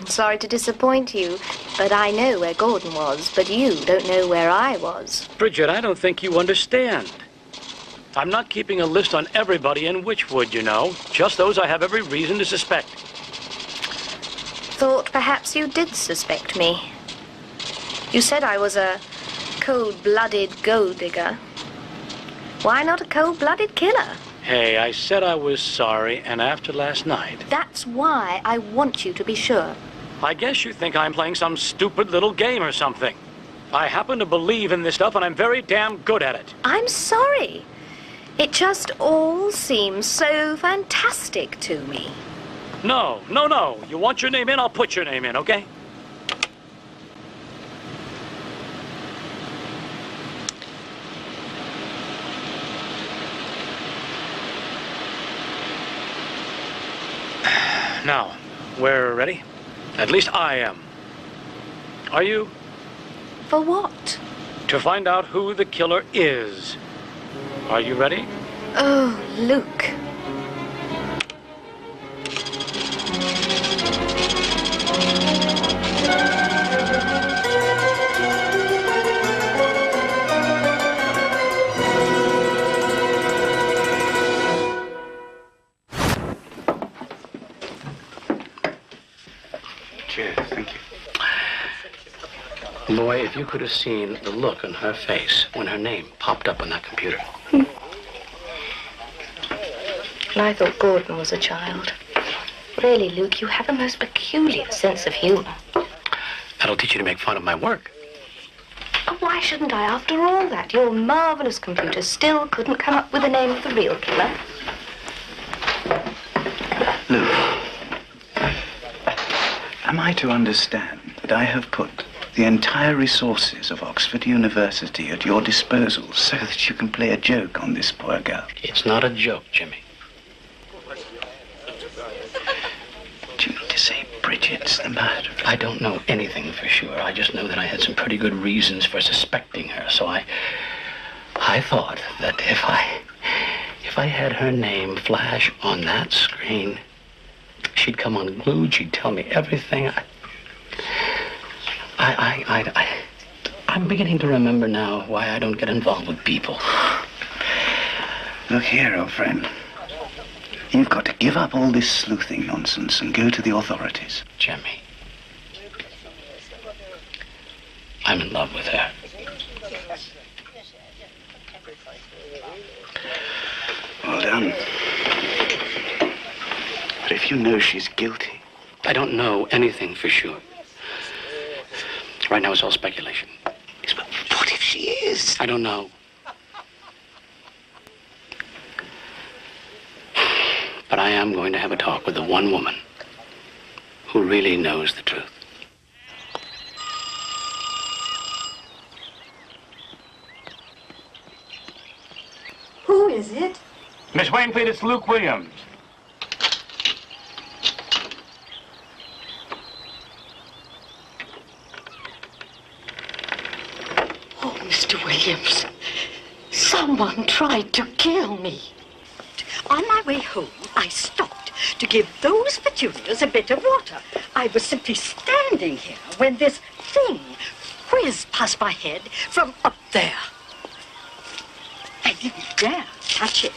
Sorry to disappoint you, but I know where Gordon was, but you don't know where I was. Bridget, I don't think you understand. I'm not keeping a list on everybody in Witchwood, you know. Just those I have every reason to suspect. Thought perhaps you did suspect me. You said I was a cold-blooded gold digger. Why not a cold-blooded killer? Hey, I said I was sorry, and after last night... That's why I want you to be sure. I guess you think I'm playing some stupid little game or something. I happen to believe in this stuff, and I'm very damn good at it. I'm sorry. It just all seems so fantastic to me. No. You want your name in, I'll put your name in, okay? Now, we're ready? At least I am. Are you? For what? To find out who the killer is. Are you ready? Oh, Luke. Cheers, thank you. Boy, if you could have seen the look on her face when her name popped up on that computer. And I thought Gordon was a child. Really, Luke, you have a most peculiar sense of humor. That'll teach you to make fun of my work. Oh, why shouldn't I? After all that, your marvelous computer still couldn't come up with the name of the real killer. Luke, am I to understand that I have put the entire resources of Oxford University at your disposal so that you can play a joke on this poor girl? It's not a joke, Jimmy. Do you mean to say Bridget's the murderer? I don't know anything for sure. I just know that I had some pretty good reasons for suspecting her. So I thought that if I had her name flash on that screen, she'd come unglued. She'd tell me everything. I'm beginning to remember now why I don't get involved with people. Look here, old friend. You've got to give up all this sleuthing nonsense and go to the authorities. Jimmy, I'm in love with her. Well done. But if you know she's guilty... I don't know anything for sure. Right now it's all speculation. But what if she is? I don't know. But I am going to have a talk with the one woman who really knows the truth. Who is it? Miss Wainfleet, it's Luke Williams. Oh, Mr. Williams, someone tried to kill me. On my way home, I stopped to give those petunias a bit of water. I was simply standing here when this thing whizzed past my head from up there. I didn't dare touch it.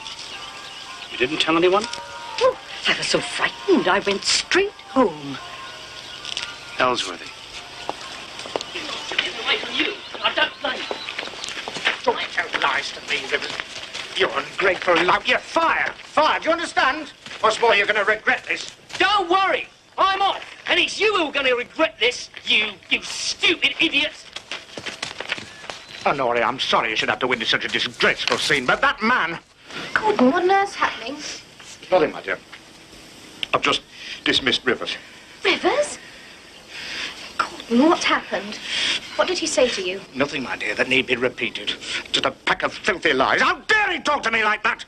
You didn't tell anyone? Oh, I was so frightened, I went straight home. Ellsworthy. Get away from you. I don't like it. Don't tell lies to me, Rivers. You ungrateful lout. You're fired. Fired. You understand? What's more, you're going to regret this. Don't worry. I'm off. And it's you who are going to regret this, you stupid idiot. Oh, Nori, I'm sorry you should have to witness such a disgraceful scene, but that man... Gordon, what on earth's happening? Nothing, my dear. I've just dismissed Rivers. Rivers? Gordon, what's happened? What did he say to you? Nothing, my dear, that need be repeated. Just a pack of filthy lies. How dare he talk to me like that?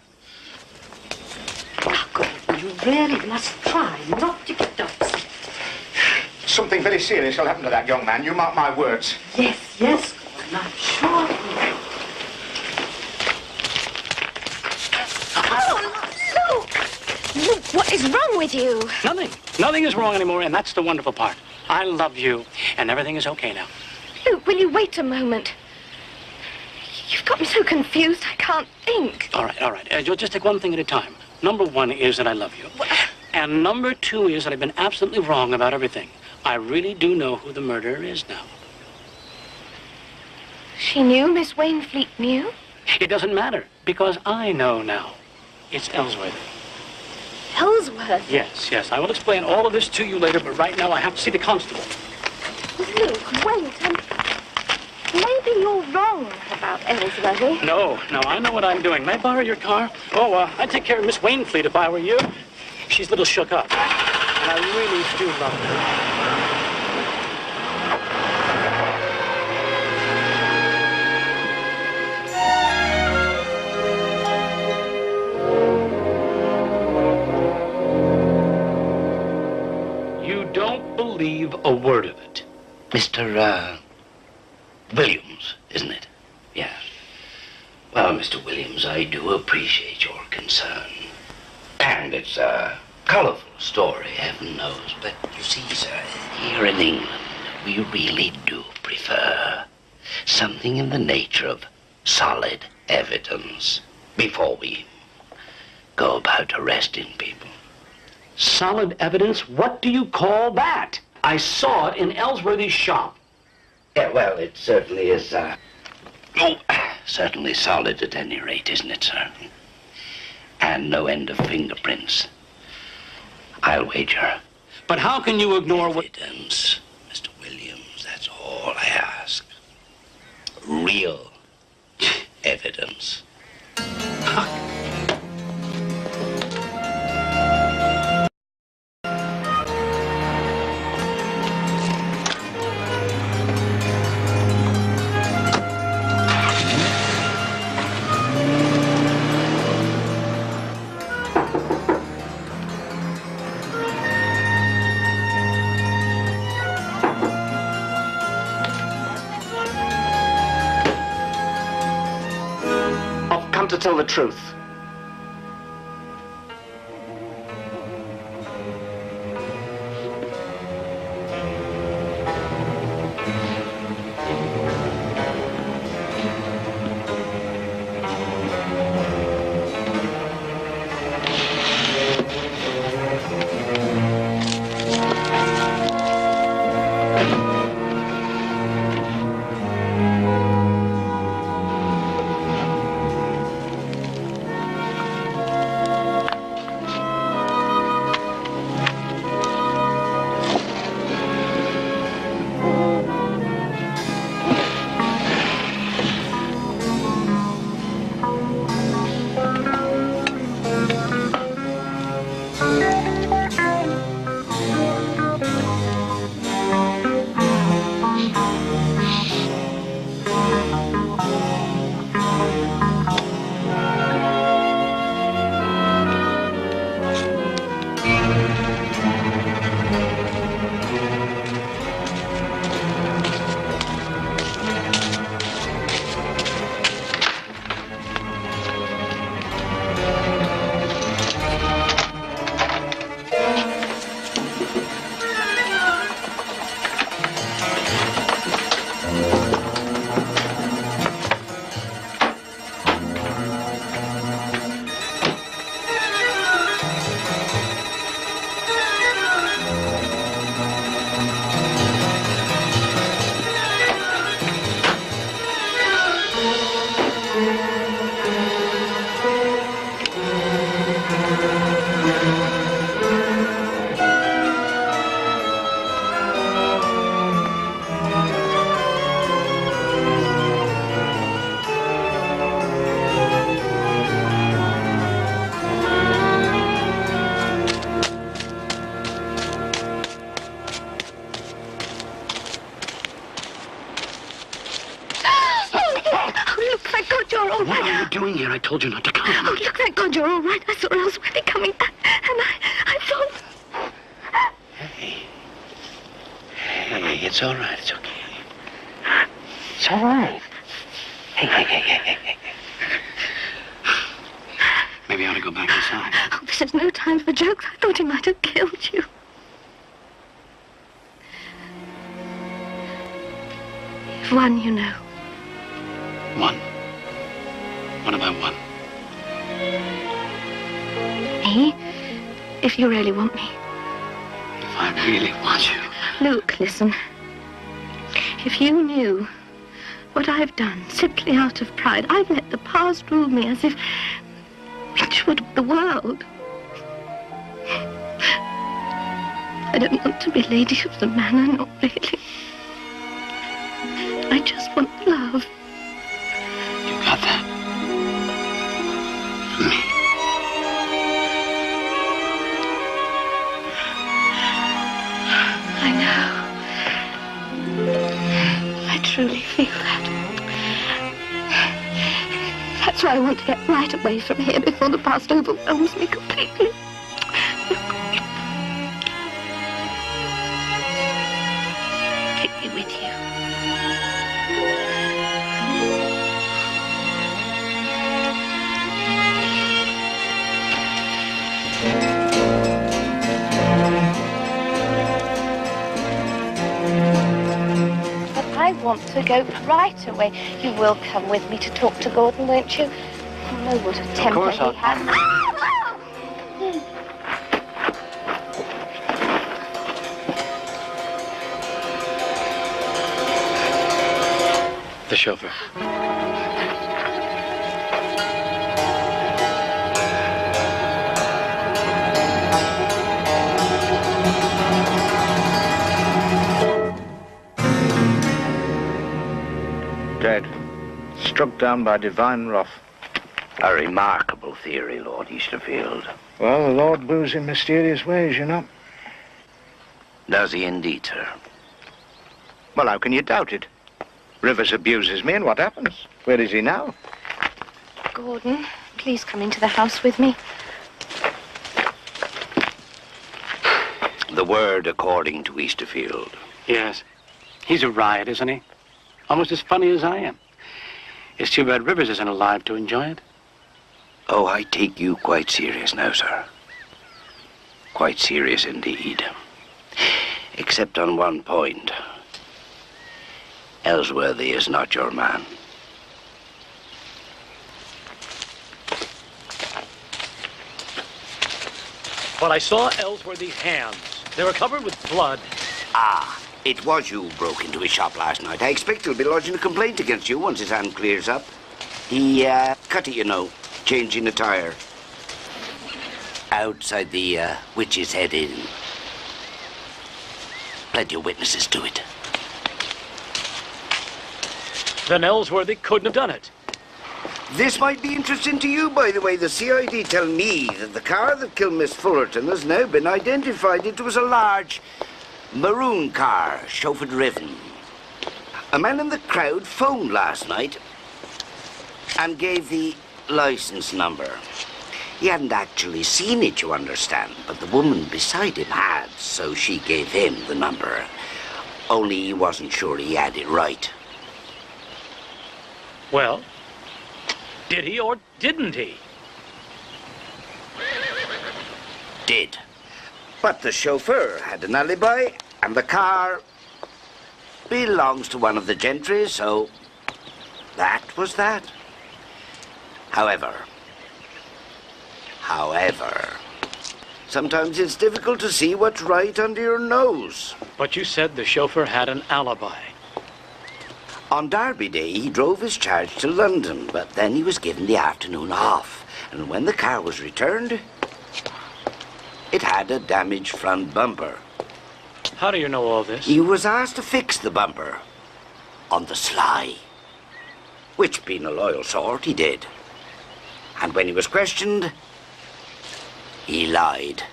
Oh, Gordon, you really must try not to get upset. Something very serious will happen to that young man. You mark my words. Yes, yes, Gordon, I'm sure he will. Oh, Luke! Luke, what is wrong with you? Nothing. Nothing is wrong anymore, and that's the wonderful part. I love you, and everything is okay now. Luke, will you wait a moment? You've got me so confused, I can't think. All right. You'll just take one thing at a time. Number one is that I love you. And number two is that I've been absolutely wrong about everything. I really do know who the murderer is now. She knew? Miss Wainfleet knew? It doesn't matter, because I know now. It's Ellsworth. Ellsworth? Yes. I will explain all of this to you later, but right now I have to see the constable. Luke, wait. Maybe you're wrong about Ellsworthy. No, I know what I'm doing. May I borrow your car? Oh, I'd take care of Miss Wainfleet if I were you. She's a little shook up. And I really do love her. You don't believe a word of it. Mr. Williams, isn't it? Yes. Well, Mr. Williams, I do appreciate your concern. And it's a colorful story, heaven knows. But you see, sir, here in England, we really do prefer something in the nature of solid evidence before we go about arresting people. Solid evidence? What do you call that? I saw it in Ellsworthy's shop. Yeah, well, it certainly is, certainly solid at any rate, isn't it, sir? And no end of fingerprints. I'll wager. But how can you ignore what... Evidence, Mr. Williams, that's all I ask. Real evidence. To tell the truth. I told you not to come. Oh, look, thank God you're all right. I saw Ellsworthy coming back, and I thought... Hey, it's all right. It's okay. It's all right. Hey. Maybe I ought to go back inside. Oh, this is no time for jokes. I thought he might have killed you. You've won, you know. Won? What have I won? Me? If you really want me. If I really want you. Luke, listen. If you knew what I've done simply out of pride, I've let the past rule me as if it would the world. I don't want to be lady of the manor, not really. I just want love. You got that? From me. I know. I truly feel that. That's why I want to get right away from here before the past overwhelms me completely. Take me with you. But I want to go right away. You will come with me to talk to Gordon, won't you? You know what a temper he has. The chauffeur. Dead. Struck down by divine wrath. A remarkable theory, Lord Easterfield. Well, the Lord moves in mysterious ways, you know. Does he indeed, sir? Well, how can you doubt it? Rivers abuses me, and what happens? Where is he now? Gordon, please come into the house with me. The word according to Easterfield. Yes. He's a riot, isn't he? Almost as funny as I am. It's too bad Rivers isn't alive to enjoy it. Oh, I take you quite serious now, sir. Quite serious indeed. Except on one point. Ellsworthy is not your man. But I saw Ellsworthy's hands. They were covered with blood. Ah, it was you who broke into his shop last night. I expect he'll be lodging a complaint against you once his hand clears up. He, cut it, you know, changing a tire. Outside the, Witch's Head Inn. Plenty of witnesses to it. Then Ellsworthy couldn't have done it. This might be interesting to you, by the way. The CID tell me that the car that killed Miss Fullerton has now been identified. It was a large maroon car, chauffeur-driven. A man in the crowd phoned last night and gave the license number. He hadn't actually seen it, you understand, but the woman beside him had, so she gave him the number. Only he wasn't sure he had it right. Well, did he or didn't he? Did. But the chauffeur had an alibi, and the car belongs to one of the gentry, so that was that. However, sometimes it's difficult to see what's right under your nose. But you said the chauffeur had an alibi. On Derby Day, he drove his charge to London, but then he was given the afternoon off. And when the car was returned, it had a damaged front bumper. How do you know all this? He was asked to fix the bumper on the sly. Which, being a loyal sort, he did. And when he was questioned, he lied.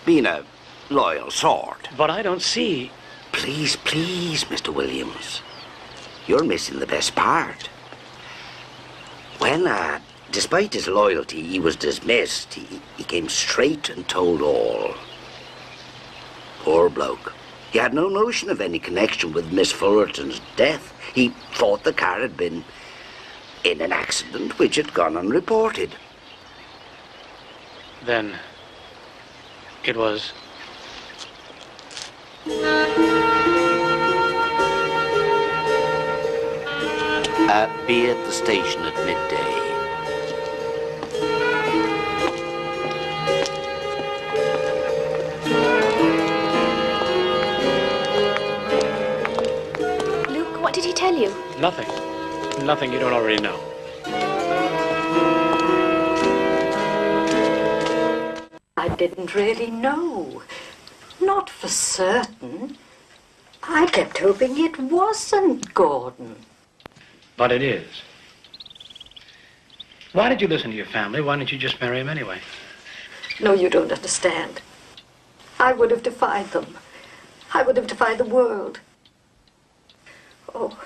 Being a loyal sort. But I don't see... Please, Mr. Williams. You're missing the best part. When, despite his loyalty, he was dismissed, he came straight and told all. Poor bloke. He had no notion of any connection with Miss Fullerton's death. He thought the car had been in an accident which had gone unreported. Then it was... Be at the station at midday. Luke, what did he tell you? Nothing. Nothing you don't already know. I didn't really know. Not for certain. I kept hoping it wasn't Gordon. But it is. Why did you listen to your family? Why didn't you just marry him anyway? No, you don't understand. I would have defied them. I would have defied the world. Oh,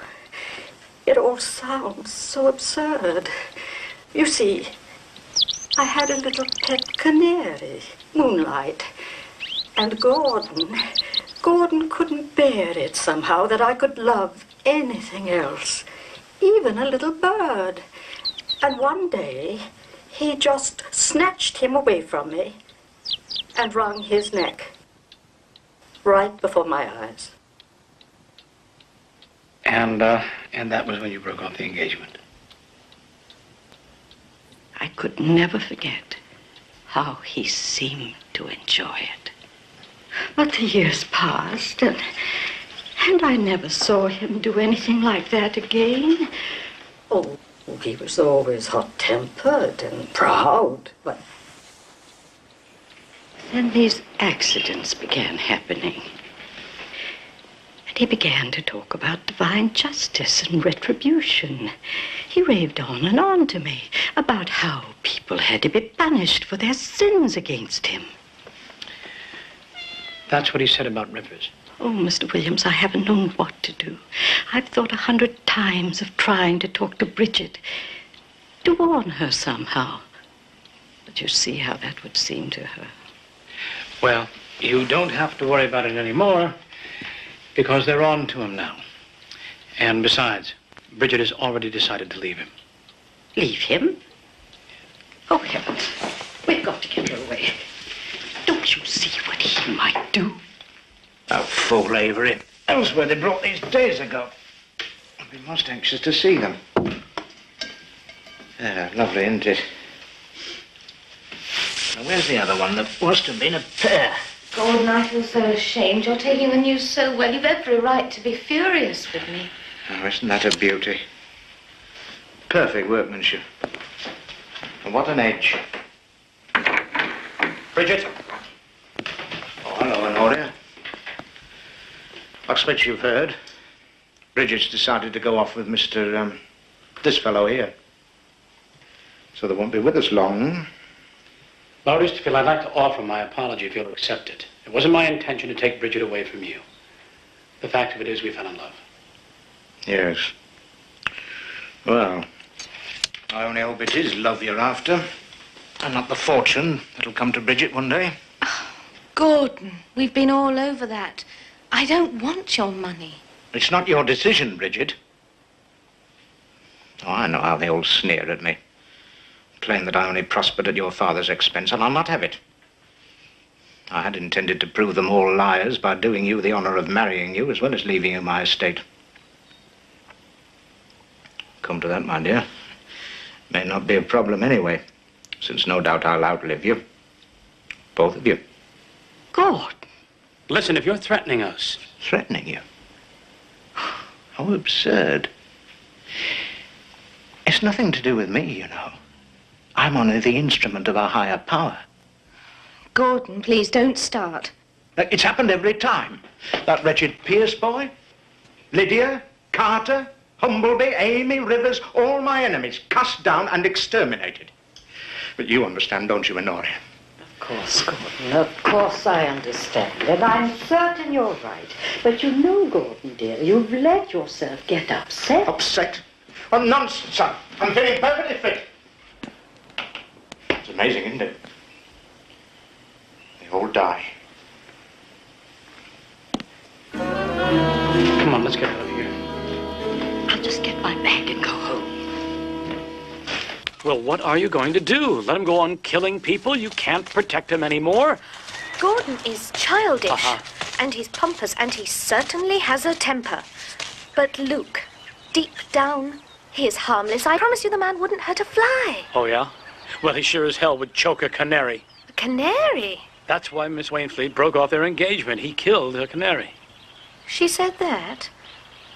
it all sounds so absurd. You see, I had a little pet canary, Moonlight. And Gordon couldn't bear it somehow that I could love anything else. Even a little bird. And one day, he just snatched him away from me and wrung his neck right before my eyes. And that was when you broke off the engagement. I could never forget how he seemed to enjoy it. But the years passed, And I never saw him do anything like that again. Oh, he was always hot-tempered and proud, but then these accidents began happening. And he began to talk about divine justice and retribution. He raved on and on to me about how people had to be punished for their sins against him. That's what he said about Rivers. Oh, Mr. Williams, I haven't known what to do. I've thought 100 times of trying to talk to Bridget, to warn her somehow. But you see how that would seem to her. Well, you don't have to worry about it anymore, because they're on to him now. And besides, Bridget has already decided to leave him. Leave him? Oh, heavens. We've got to get her away. Don't you see what he might do? Oh, fool, Avery. Else where they brought these days ago. I'd be most anxious to see them. Yeah, lovely, isn't it? Now, where's the other one? There must have been a pair. Gordon, I feel so ashamed. You're taking the news so well. You've every right to be furious with me. Oh, isn't that a beauty? Perfect workmanship. And what an edge. Bridget. Oh, hello, Honoria. I expect you've heard. Bridget's decided to go off with Mr. This fellow here. So they won't be with us long. Lord Easterfield, I'd like to offer my apology if you'll accept it. It wasn't my intention to take Bridget away from you. The fact of it is we fell in love. Yes. Well, I only hope it is love you're after, and not the fortune that'll come to Bridget one day. Oh, Gordon, we've been all over that. I don't want your money. It's not your decision, Bridget. Oh, I know how they all sneer at me. Claim that I only prospered at your father's expense, and I'll not have it. I had intended to prove them all liars by doing you the honor of marrying you, as well as leaving you my estate. Come to that, my dear. May not be a problem anyway, since no doubt I'll outlive you. Both of you. God. Listen, if you're threatening us... Threatening you? How absurd. It's nothing to do with me, you know. I'm only the instrument of a higher power. Gordon, please don't start. It's happened every time. That wretched Pierce boy, Lydia, Carter, Humbleby, Amy, Rivers, all my enemies, cast down and exterminated. But you understand, don't you, Honoria? Of course, Gordon, of course I understand. And I'm certain you're right. But you know, Gordon, dear, you've let yourself get upset. Upset? Oh, nonsense, son. I'm feeling perfectly fit. It's amazing, isn't it? They all die. Come on, let's get out of here. I'll just get my bag and go home. Well, what are you going to do? Let him go on killing people? You can't protect him anymore? Gordon is childish, and he's pompous, and he certainly has a temper. But Luke, deep down, he is harmless. I promise you the man wouldn't hurt a fly. Oh, yeah? Well, he sure as hell would choke a canary. A canary? That's why Miss Wainfleet broke off their engagement. He killed a canary. She said that?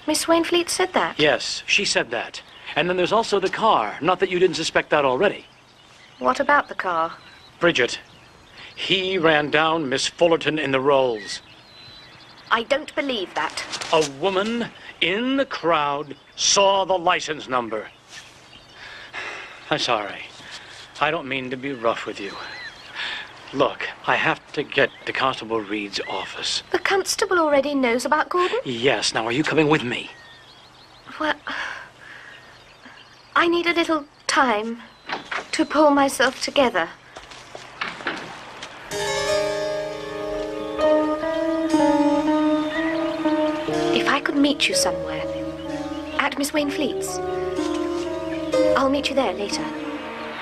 Miss Wainfleet said that? Yes, she said that. And then there's also the car. Not that you didn't suspect that already. What about the car? Bridget, he ran down Miss Fullerton in the Rolls. I don't believe that. A woman in the crowd saw the license number. I'm sorry. I don't mean to be rough with you. Look, I have to get to Constable Reed's office. The constable already knows about Gordon? Yes. Now, are you coming with me? Well, I need a little time to pull myself together. If I could meet you somewhere, at Miss Wainfleet's, I'll meet you there later.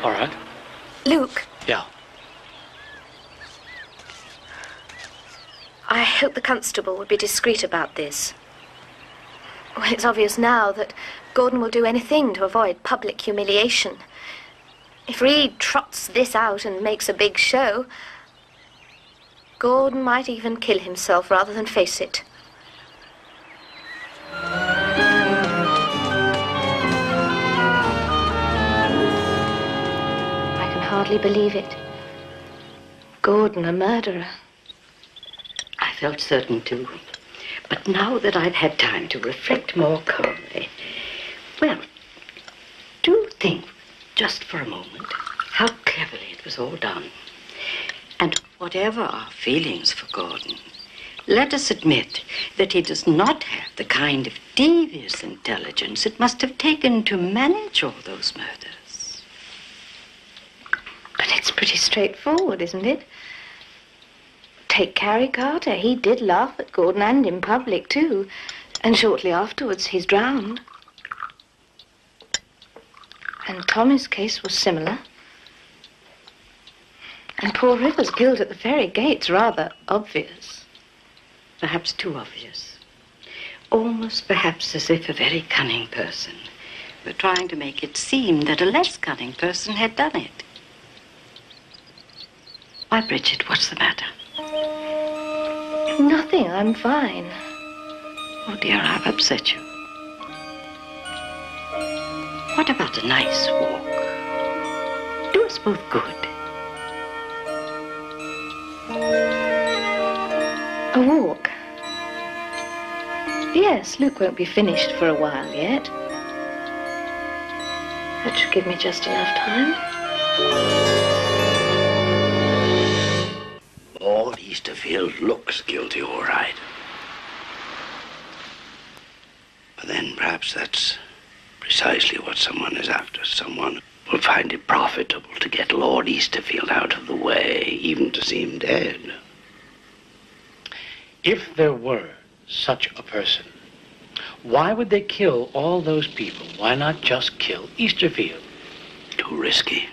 All right. Luke. Yeah. I hope the constable would be discreet about this. Well, it's obvious now that Gordon will do anything to avoid public humiliation. If Reed trots this out and makes a big show, Gordon might even kill himself rather than face it. hardly believe it. Gordon, a murderer. I felt certain too. But now that I've had time to reflect more calmly, well, do think just for a moment how cleverly it was all done. And whatever our feelings for Gordon, let us admit that he does not have the kind of devious intelligence it must have taken to manage all those murders. But it's pretty straightforward, isn't it? Take Carrie Carter. He did laugh at Gordon, and in public, too. And shortly afterwards, he's drowned. And Tommy's case was similar. And poor Rivers killed at the ferry gate's rather obvious. Perhaps too obvious. Almost perhaps as if a very cunning person were trying to make it seem that a less cunning person had done it. Why, Bridget, what's the matter? Nothing, I'm fine. Oh, dear, I've upset you. What about a nice walk? Do us both good. A walk? Yes, Luke won't be finished for a while yet. That should give me just enough time. Lord Easterfield looks guilty, all right. But then perhaps that's precisely what someone is after. Someone will find it profitable to get Lord Easterfield out of the way, even to see him dead. If there were such a person, why would they kill all those people? Why not just kill Easterfield? Too risky.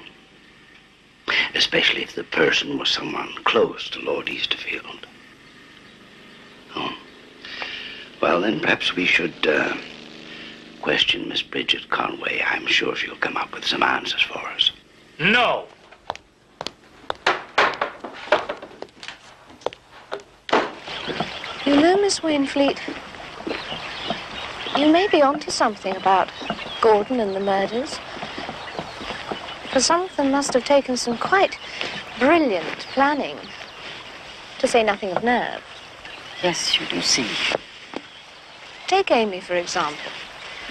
Especially if the person was someone close to Lord Easterfield. Oh. Well, then perhaps we should question Miss Bridget Conway. I'm sure she'll come up with some answers for us. No! You know, Miss Wainfleet, you may be onto something about Gordon and the murders. For some of them must have taken some quite brilliant planning, to say nothing of nerve. Yes, you do see. Take Amy, for example.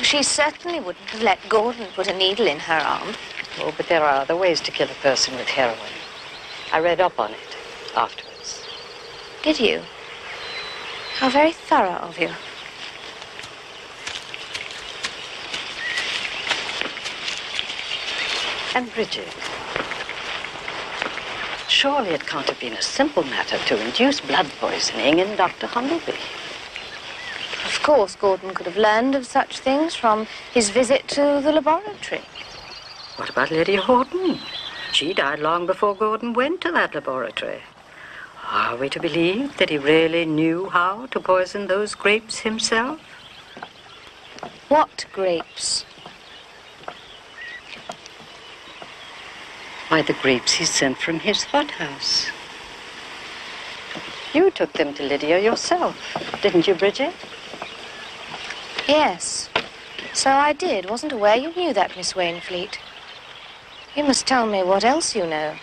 She certainly wouldn't have let Gordon put a needle in her arm. Oh, but there are other ways to kill a person with heroin. I read up on it afterwards. Did you? How very thorough of you. And Bridget, surely it can't have been a simple matter to induce blood poisoning in Dr. Humbleby. Of course, Gordon could have learned of such things from his visit to the laboratory. What about Lydia Horton? She died long before Gordon went to that laboratory. Are we to believe that he really knew how to poison those grapes himself? What grapes? Why, the grapes he sent from his hothouse. You took them to Lydia yourself, didn't you, Bridget? Yes. So I did. Wasn't aware you knew that, Miss Wainfleet. You must tell me what else you know.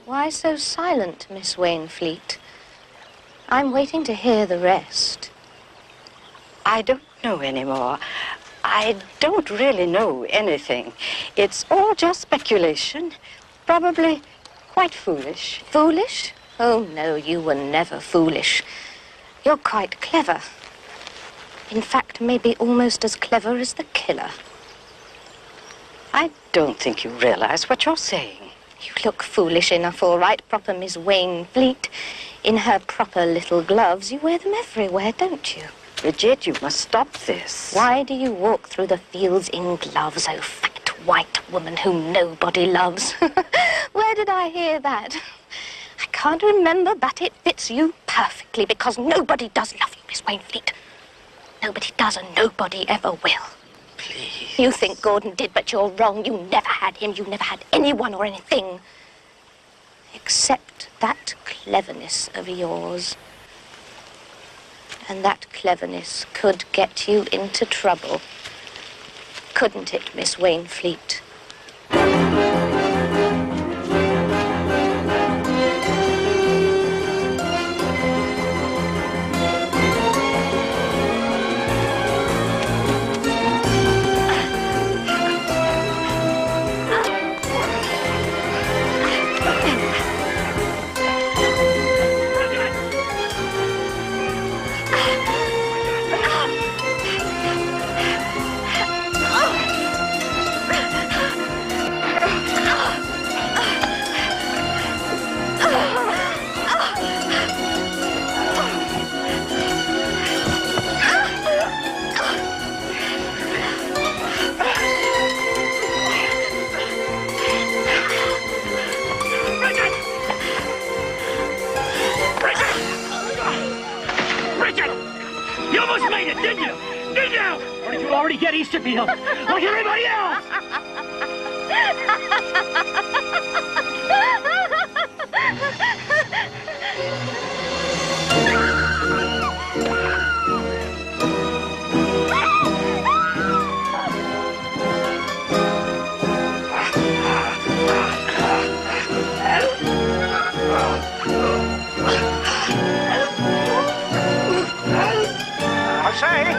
Why so silent, Miss Wainfleet? I'm waiting to hear the rest. I don't know anymore. I don't really know anything. It's all just speculation. Probably quite foolish. Foolish? Oh, no, you were never foolish. You're quite clever. In fact, maybe almost as clever as the killer. I don't think you realize what you're saying. You look foolish enough, all right, proper Miss Wainfleet. In her proper little gloves, you wear them everywhere, don't you? Bridget, you must stop this. Why do you walk through the fields in gloves, oh fat white woman whom nobody loves? Where did I hear that? I can't remember, but it fits you perfectly, because nobody does love you, Miss Wainfleet. Nobody does, and nobody ever will. Please. You think Gordon did, but you're wrong. You never had him. You never had anyone or anything. accept that cleverness of yours. And that cleverness could get you into trouble. Couldn't it, Miss Wainfleet? Get Easterfield, like everybody else! I say...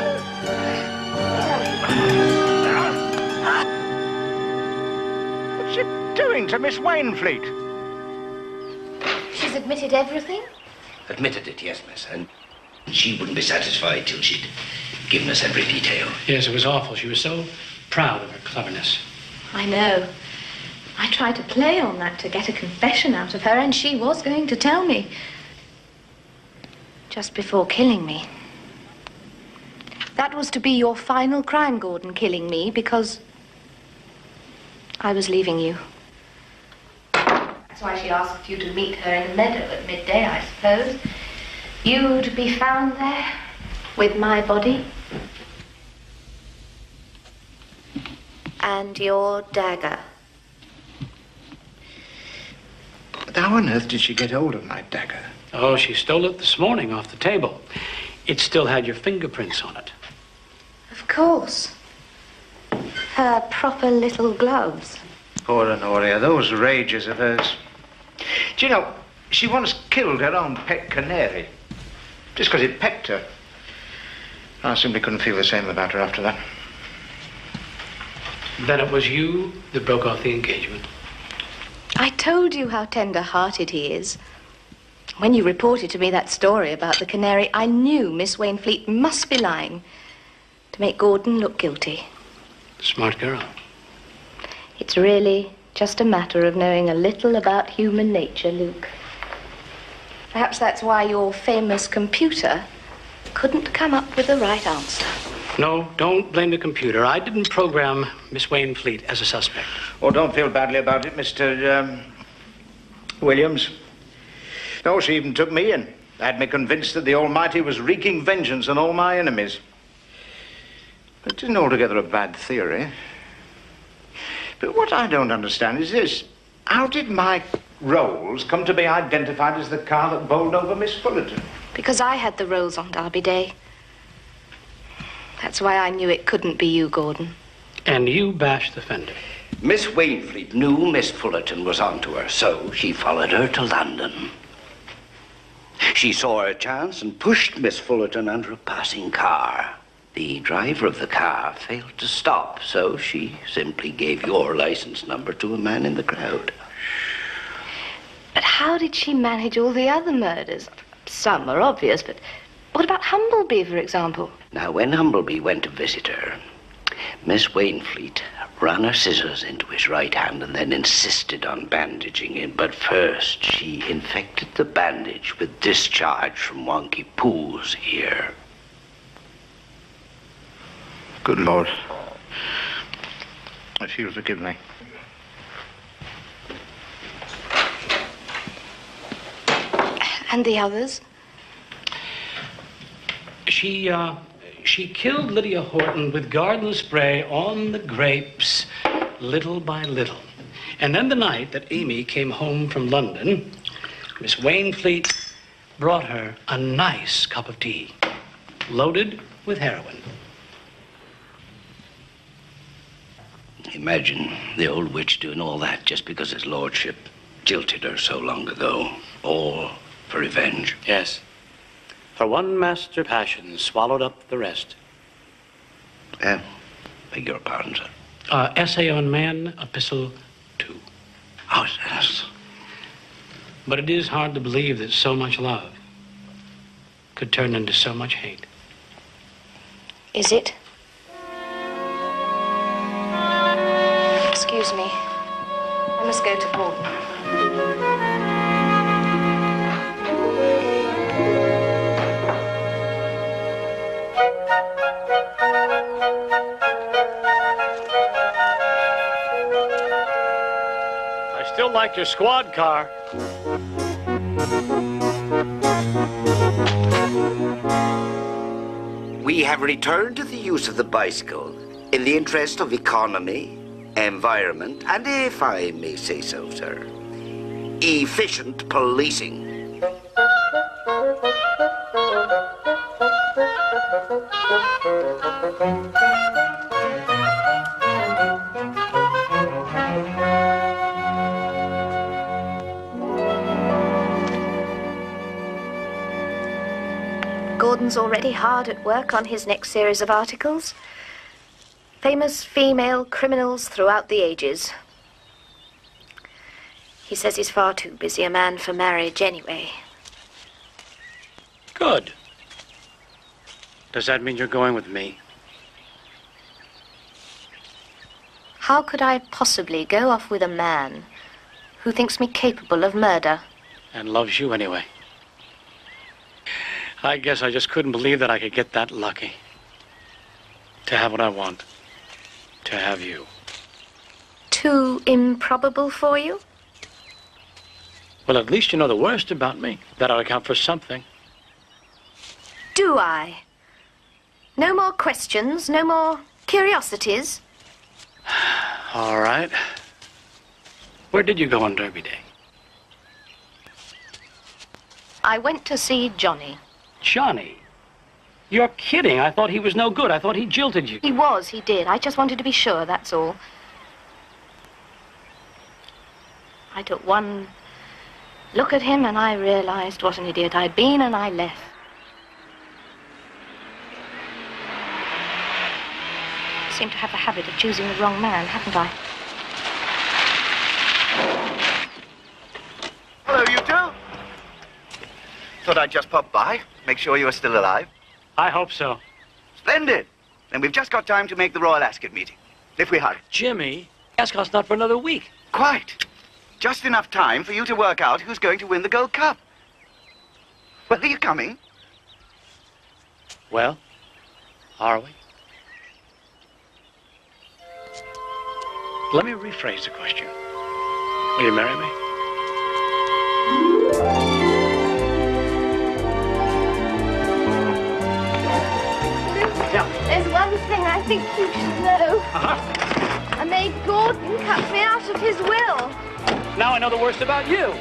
doing to Miss Wainfleet? She's admitted everything? Admitted it, yes, miss. And she wouldn't be satisfied till she'd given us every detail. Yes, it was awful. She was so proud of her cleverness. I know. I tried to play on that to get a confession out of her, and she was going to tell me. Just before killing me. That was to be your final crime, Gordon, killing me, because I was leaving you. That's why she asked you to meet her in the meadow at midday, I suppose. You'd be found there with my body. And your dagger. But how on earth did she get hold of my dagger? Oh, she stole it this morning off the table. It still had your fingerprints on it. Of course. Her proper little gloves. Poor Honoria, those rages of hers. Do you know, she once killed her own pet canary. Just because it pecked her. I simply couldn't feel the same about her after that. Then it was you that broke off the engagement. I told you how tender-hearted he is. When you reported to me that story about the canary, I knew Miss Wainfleet must be lying to make Gordon look guilty. Smart girl. It's really just a matter of knowing a little about human nature, Luke. Perhaps that's why your famous computer couldn't come up with the right answer. No, don't blame the computer. I didn't program Miss Wainfleet as a suspect. Oh, don't feel badly about it, Mr. Williams. No, she even took me in. Had me convinced that the Almighty was wreaking vengeance on all my enemies. But it isn't altogether a bad theory. But what I don't understand is this. How did my Rolls come to be identified as the car that bowled over Miss Fullerton? Because I had the Rolls on Derby Day. That's why I knew it couldn't be you, Gordon. And you bashed the fender. Miss Wainfleet knew Miss Fullerton was onto her, so she followed her to London. She saw her chance and pushed Miss Fullerton under a passing car. The driver of the car failed to stop, so she simply gave your license number to a man in the crowd. But how did she manage all the other murders? Some are obvious, but what about Humblebee, for example? Now, when Humblebee went to visit her, Miss Wainfleet ran her scissors into his right hand and then insisted on bandaging it. But first, she infected the bandage with discharge from Wonky Pooh's ear. Good Lord. If you'll forgive me. And the others? She killed Lydia Horton with garden spray on the grapes, little by little. And then the night that Amy came home from London, Miss Wainfleet brought her a nice cup of tea, loaded with heroin. Imagine the old witch doing all that just because his lordship jilted her so long ago. All for revenge. Yes. For one master passion swallowed up the rest. Beg your pardon, sir. Essay on Man, Epistle 2. Oh, yes. But it is hard to believe that so much love could turn into so much hate. Is it? Excuse me. I must go to Gordon. I still like your squad car. We have returned to the use of the bicycle in the interest of economy, environment, and, if I may say so, sir, efficient policing. Gordon's already hard at work on his next series of articles. Famous female criminals throughout the ages. He says he's far too busy a man for marriage anyway. Good. Does that mean you're going with me? How could I possibly go off with a man who thinks me capable of murder? And loves you anyway. I guess I just couldn't believe that I could get that lucky. To have what I want. To have you. Too improbable for you? Well, at least you know the worst about me. That ought to count for something. Do I? No more questions, no more curiosities? All right. Where did you go on Derby Day? I went to see Johnny. Johnny? You're kidding. I thought he was no good. I thought he jilted you. He did. I just wanted to be sure, that's all. I took one look at him and I realized what an idiot I'd been, and I left. I seem to have the habit of choosing the wrong man, haven't I? Hello, you two. Thought I'd just pop by, make sure you are still alive. I hope so. Splendid. Then we've just got time to make the Royal Ascot meeting. If we hurry. Jimmy, Ascot's not for another week. Quite. Just enough time for you to work out who's going to win the Gold Cup. Well, are you coming? Well, are we? Let me rephrase the question. Will you marry me? There's one thing I think you should know. I made Gordon cut me out of his will. Now I know the worst about you.